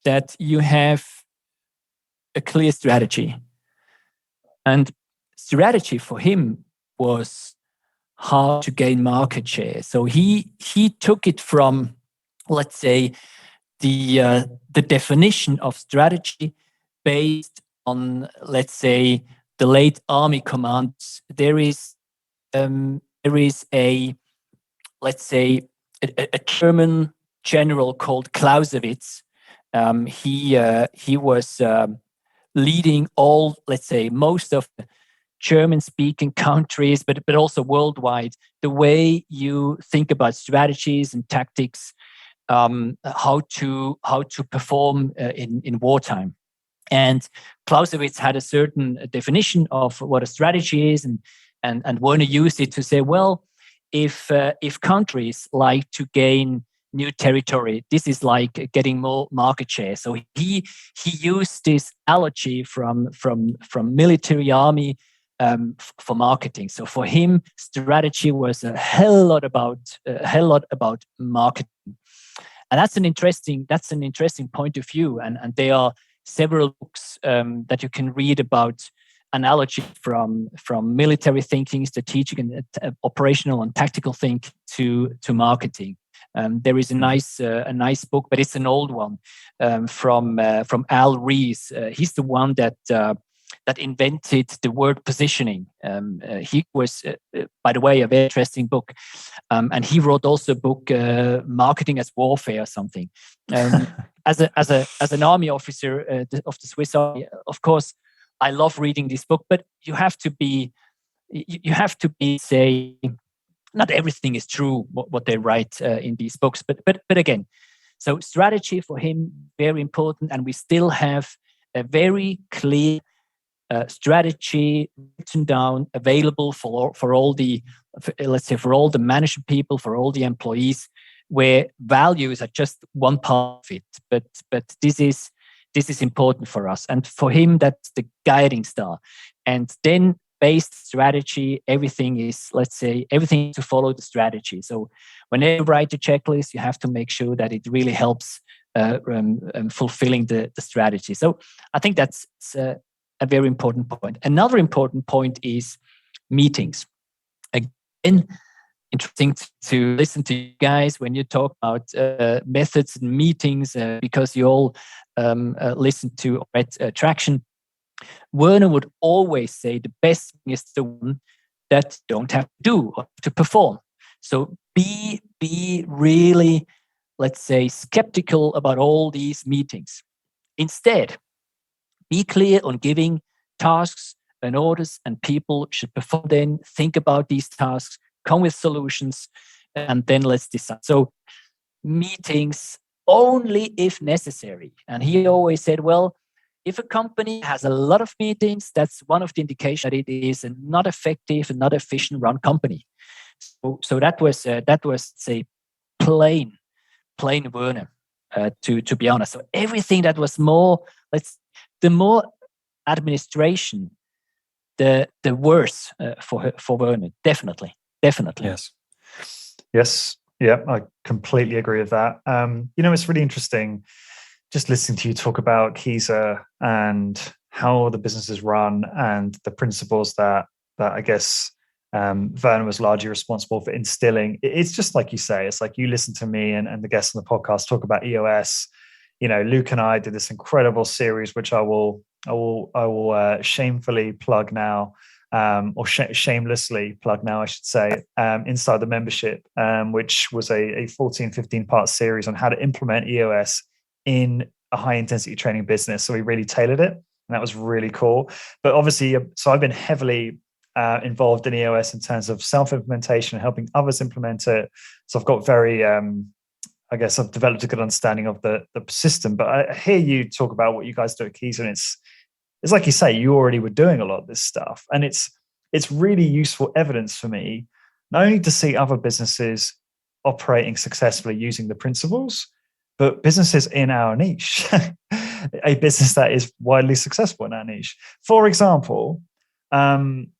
that you have a clear strategy. And strategy for him was how to gain market share. So he took it from, let's say, the definition of strategy based on, let's say, the late army commands. There is a, let's say, a German general called Clausewitz. He was leading all, let's say, most of the German-speaking countries, but also worldwide, the way you think about strategies and tactics, how to perform in wartime. And Clausewitz had a certain definition of what a strategy is, and Werner used it to say, well, if countries like to gain new territory, this is like getting more market share. So he used this analogy from military army for marketing. So for him, strategy was a hell lot about marketing, and that's an interesting point of view. And there are several books that you can read about analogy from military thinking, strategic and operational and tactical thinking to marketing. There is a nice book, but it's an old one from Al Rees. He's the one that that invented the word positioning. He was, by the way, a very interesting book, and he wrote also a book, "Marketing as Warfare" or something. As an army officer of the Swiss Army, of course, I love reading this book. But you have to be, say, not everything is true what they write in these books. But again, so strategy for him very important, and we still have a very clear strategy written down, available for all the, let's say, for all the management people, for all the employees, where values are just one part of it. But this is important for us, and for him that's the guiding star. And then based strategy, everything is, let's say, everything to follow the strategy. So when you write the checklist, you have to make sure that it really helps fulfilling the strategy. So I think that's a very important point. Another important point is meetings. Again, interesting to listen to you guys when you talk about methods and meetings, because you all listen to Traction. Werner would always say the best thing is the one that you don't have to do or to perform. So be really, let's say, skeptical about all these meetings. Instead, be clear on giving tasks and orders, and people should perform. Then think about these tasks, come with solutions, and then let's decide. So meetings only if necessary. And he always said, well, if a company has a lot of meetings, that's one of the indications that it is a not effective and not efficient run company. So that was say plain Werner, to be honest. So everything that was more, the more administration, the worse for Werner. Definitely. Yes. Yeah, I completely agree with that. It's really interesting just listening to you talk about Kieser and how the business is run and the principles that I guess Werner was largely responsible for instilling. It's just like you say, it's like you listen to me and the guests on the podcast talk about EOS. Luke and I did this incredible series, which I will shamefully plug now, or shamelessly plug now, I should say, inside the membership, which was a 14, 15-part series on how to implement EOS in a high-intensity training business. So we really tailored it, and that was really cool. But obviously, so I've been heavily involved in EOS in terms of self-implementation, helping others implement it. So I've got very... I guess I've developed a good understanding of the system. But I hear you talk about what you guys do at Kieser, and it's like you say, you already were doing a lot of this stuff, and it's really useful evidence for me, not only to see other businesses operating successfully using the principles, but businesses in our niche, a business that is widely successful in our niche. For example, in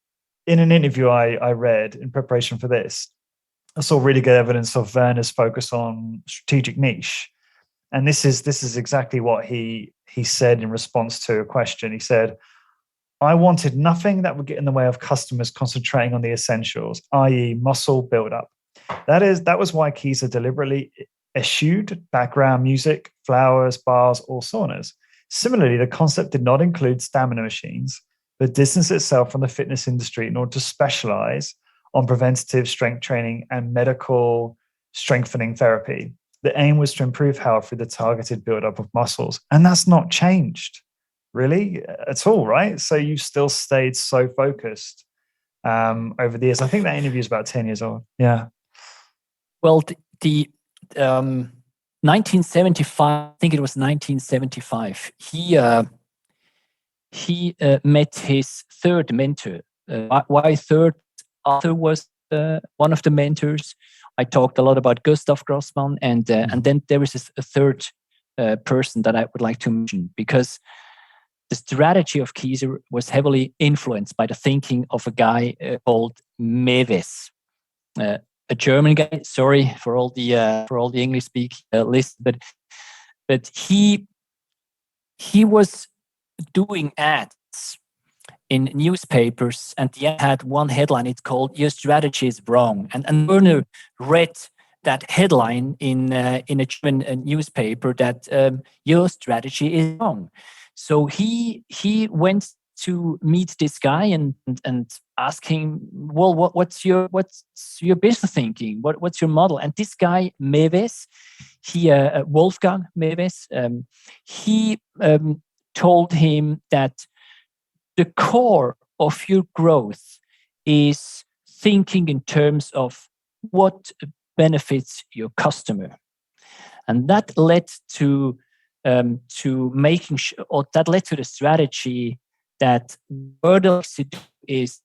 an interview I read in preparation for this, I saw really good evidence of Werner's focus on strategic niche. And this is exactly what he said in response to a question. He said, I wanted nothing that would get in the way of customers concentrating on the essentials, i.e. muscle buildup. That was why Kieser deliberately eschewed background music, flowers, bars, or saunas. Similarly, the concept did not include stamina machines, but distanced itself from the fitness industry in order to specialize on preventative strength training and medical strengthening therapy. The aim was to improve health through the targeted buildup of muscles. And that's not changed, really, at all, right? So you still stayed so focused over the years. I think that interview is about 10 years old. Yeah. Well, the 1975, I think it was 1975, he met his third mentor. Why third? Arthur was one of the mentors. I talked a lot about Gustav Grossman, and then there is a third person that I would like to mention, because the strategy of Kieser was heavily influenced by the thinking of a guy called Mewes, a German guy. Sorry for all the English speaking list, but he was doing ads in newspapers, and the ad had one headline. It's called "Your Strategy is Wrong," and Werner read that headline in a German newspaper that your strategy is wrong. So he went to meet this guy and ask him, well, what's your business thinking? What's your model? And this guy Mewes, Wolfgang Mewes, he told him that the core of your growth is thinking in terms of what benefits your customer, and that led to making sure, or that led to the strategy that Werner likes to do is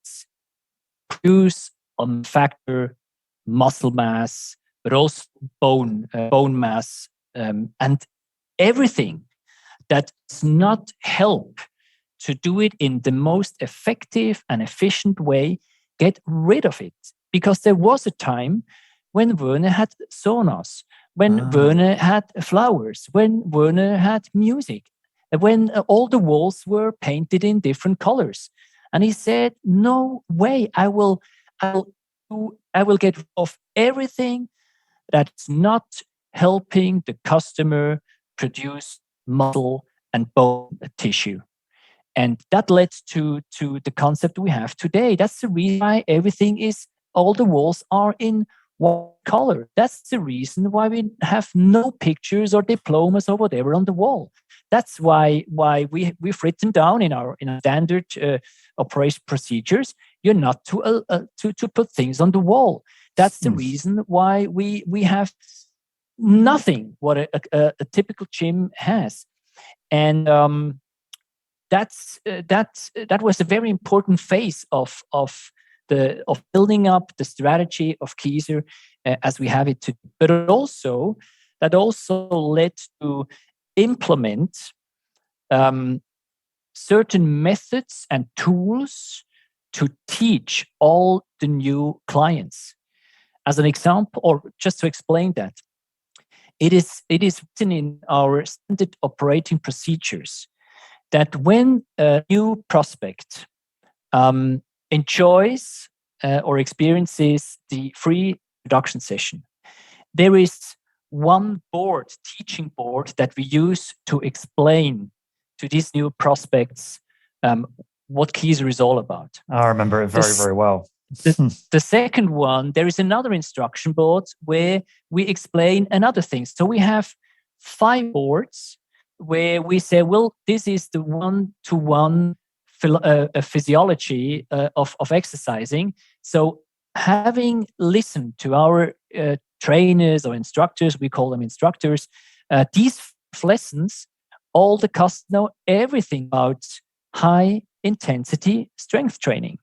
produce or manufacture muscle mass, but also bone mass, and everything that does not help to do it in the most effective and efficient way, get rid of it. Because there was a time when Werner had saunas, when Werner had flowers, when Werner had music, when all the walls were painted in different colors. And he said, no way, I will get rid of everything that's not helping the customer produce muscle and bone tissue. And that led to the concept we have today. That's the reason why all the walls are in one color. That's the reason why we have no pictures or diplomas or whatever on the wall. That's why we've written down in our standard operation procedures, you're not to put things on the wall. That's the reason why we have nothing what a typical gym has. And that was a very important phase of building up the strategy of Kieser as we have it today. But that also led to implement certain methods and tools to teach all the new clients. As an example, or just to explain that, it is written in our standard operating procedures that when a new prospect enjoys or experiences the free introduction session, there is one teaching board that we use to explain to these new prospects what Kieser is all about. I remember it very, very well. The second one, there is another instruction board where we explain another thing. So we have 5 boards where we say, well, this is the one-to-one physiology of exercising. So having listened to our trainers or instructors, we call them instructors, these lessons, all the customers know everything about high intensity strength training.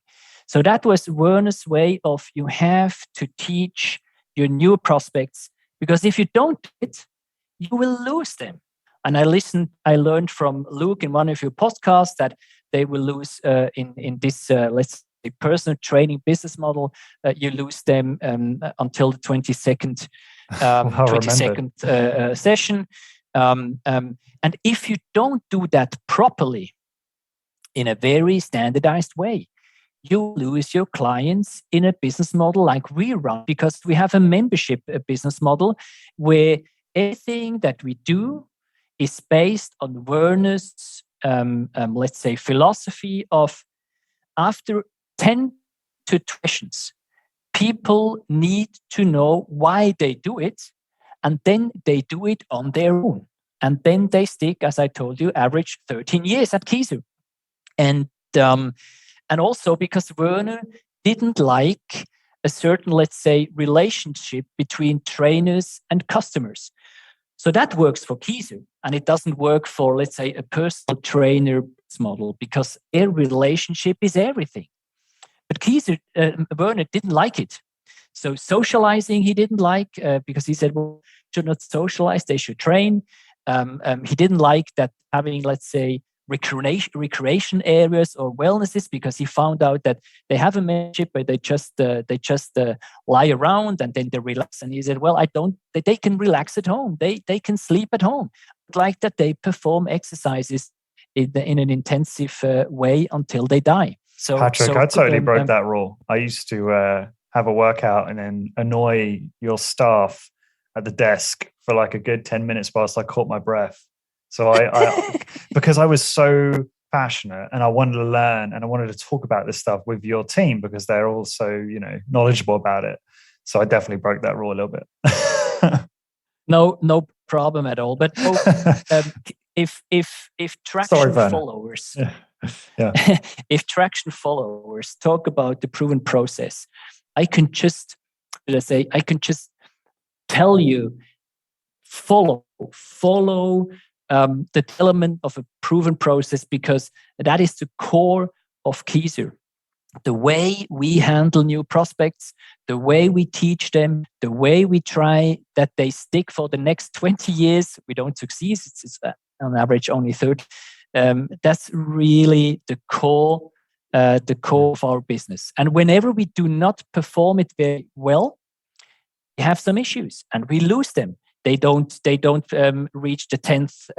So that was Werner's way of, you have to teach your new prospects, because if you don't do it, you will lose them. And I learned from Luke in one of your podcasts that they will lose in this, let's say, personal training business model. You lose them until the 22nd session. And if you don't do that properly in a very standardized way, you lose your clients in a business model like we run, because we have a membership business model where everything that we do is based on Werner's, let's say, philosophy of, after 10 to 20 questions, people need to know why they do it, and then they do it on their own. And then they stick, as I told you, average 13 years at Kieser. And also because Werner didn't like a certain, let's say, relationship between trainers and customers. So that works for Kieser, and it doesn't work for, let's say, a personal trainer model, because their relationship is everything. But Werner didn't like it. So socializing he didn't like, because he said, well, should not socialize, they should train. He didn't like that having, let's say, recreation areas or wellnesses, because he found out that they have a membership but they just lie around and then they relax. And he said, well, they can relax at home, they can sleep at home, but like that they perform exercises in an intensive way until they die. So Patrick, I totally broke that rule. I used to have a workout and then annoy your staff at the desk for like a good 10 minutes whilst I caught my breath. So I because I was so passionate and I wanted to learn and I wanted to talk about this stuff with your team because they're also, knowledgeable about it. So I definitely broke that rule a little bit. No problem at all. But if traction Sorry, followers, yeah. if traction followers talk about the proven process, I can just tell you, follow the development of a proven process, because that is the core of Kieser. The way we handle new prospects, the way we teach them, the way we try that they stick for the next 20 years. We don't succeed. It's on average only 30. That's really the core of our business. And whenever we do not perform it very well, we have some issues and we lose them. They don't reach the 10th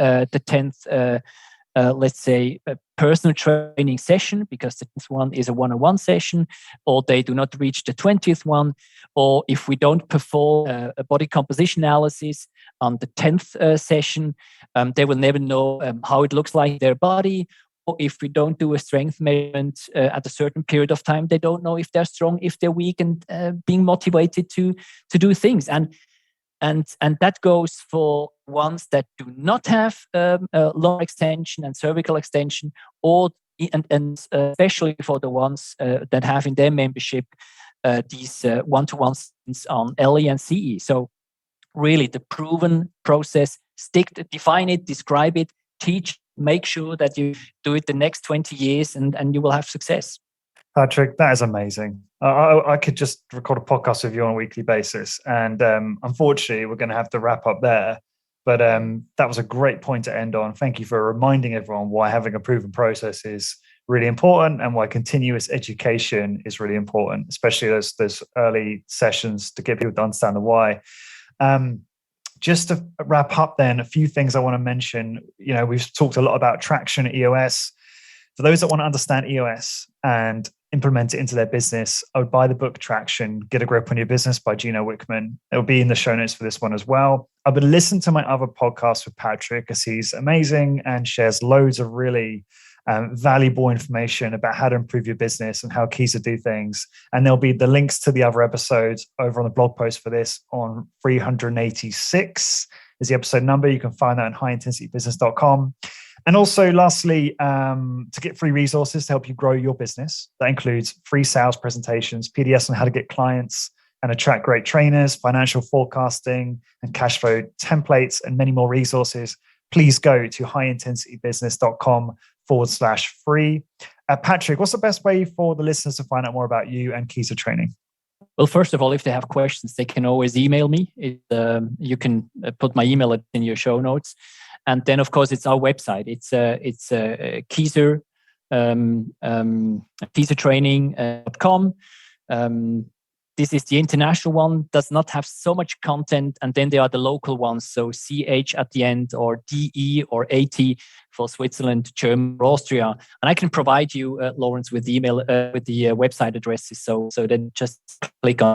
let's say a personal training session, because the 10th one is a one-on-one session, or they do not reach the 20th one, or if we don't perform a body composition analysis on the 10th session, they will never know how it looks like in their body. Or if we don't do a strength measurement at a certain period of time, they don't know if they're strong, if they're weak, and being motivated to do things. And that goes for ones that do not have lower extension and cervical extension, and especially for the ones that have in their membership these one-to-one sessions on LE and CE. So really the proven process, define it, describe it, teach, make sure that you do it the next 20 years and you will have success. Patrick, that is amazing. I could just record a podcast with you on a weekly basis. And unfortunately, we're going to have to wrap up there. But that was a great point to end on. Thank you for reminding everyone why having a proven process is really important and why continuous education is really important, especially those early sessions to get people to understand the why. Just to wrap up then, a few things I want to mention. We've talked a lot about traction at EOS. For those that want to understand EOS and implement it into their business, I would buy the book Traction, Get a Grip on Your Business by Gino Wickman. It'll be in the show notes for this one as well. I would listen to my other podcasts with Patrick, as he's amazing and shares loads of really valuable information about how to improve your business and how Kieser do things. And there'll be the links to the other episodes over on the blog post for this on 386 is the episode number. You can find that on highintensitybusiness.com. And also, lastly, to get free resources to help you grow your business. That includes free sales presentations, PDFs on how to get clients and attract great trainers, financial forecasting and cash flow templates, and many more resources. Please go to highintensitybusiness.com/free. Patrick, what's the best way for the listeners to find out more about you and Kieser Training? Well, first of all, if they have questions, they can always email me. You can put my email in your show notes. And then, of course, it's our website. It's Kieser, KieserTraining.com. This is the international one, does not have so much content. And then there are the local ones. So CH at the end, or DE or AT for Switzerland, Germany, or Austria. And I can provide you, Lawrence, with the email, with the website addresses. So then just click on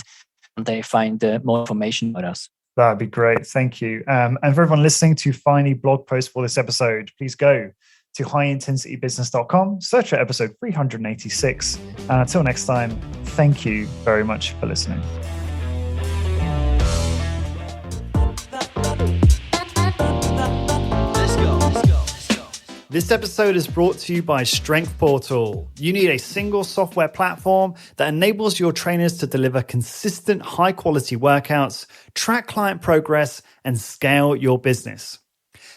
and they find more information about us. That'd be great. Thank you. And for everyone listening to find a blog post for this episode, please go to highintensitybusiness.com, search for episode 386. And until next time, thank you very much for listening. This episode is brought to you by Strength Portal. You need a single software platform that enables your trainers to deliver consistent, high-quality workouts, track client progress, and scale your business.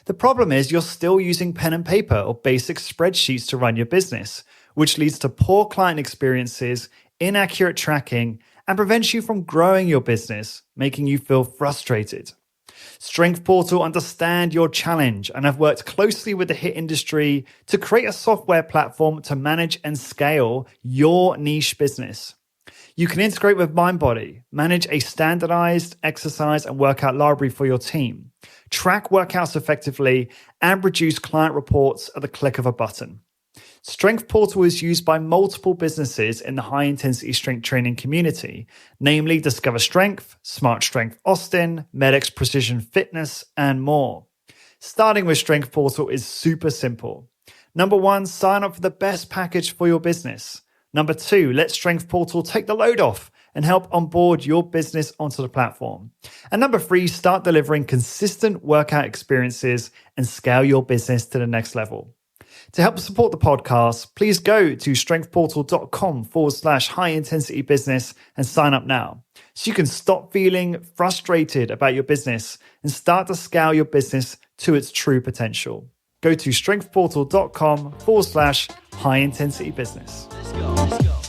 The problem is you're still using pen and paper or basic spreadsheets to run your business, which leads to poor client experiences, inaccurate tracking, and prevents you from growing your business, making you feel frustrated. Strength Portal understand your challenge and have worked closely with the HIIT industry to create a software platform to manage and scale your niche business. You can integrate with MindBody, manage a standardized exercise and workout library for your team, track workouts effectively, and produce client reports at the click of a button. Strength Portal is used by multiple businesses in the high-intensity strength training community, namely Discover Strength, Smart Strength Austin, Medix Precision Fitness, and more. Starting with Strength Portal is super simple. Number one, sign up for the best package for your business. Number two, let Strength Portal take the load off and help onboard your business onto the platform. And number three, start delivering consistent workout experiences and scale your business to the next level. To help support the podcast, please go to strengthportal.com/high intensity business and sign up now so you can stop feeling frustrated about your business and start to scale your business to its true potential. Go to strengthportal.com/high intensity business. Let's go.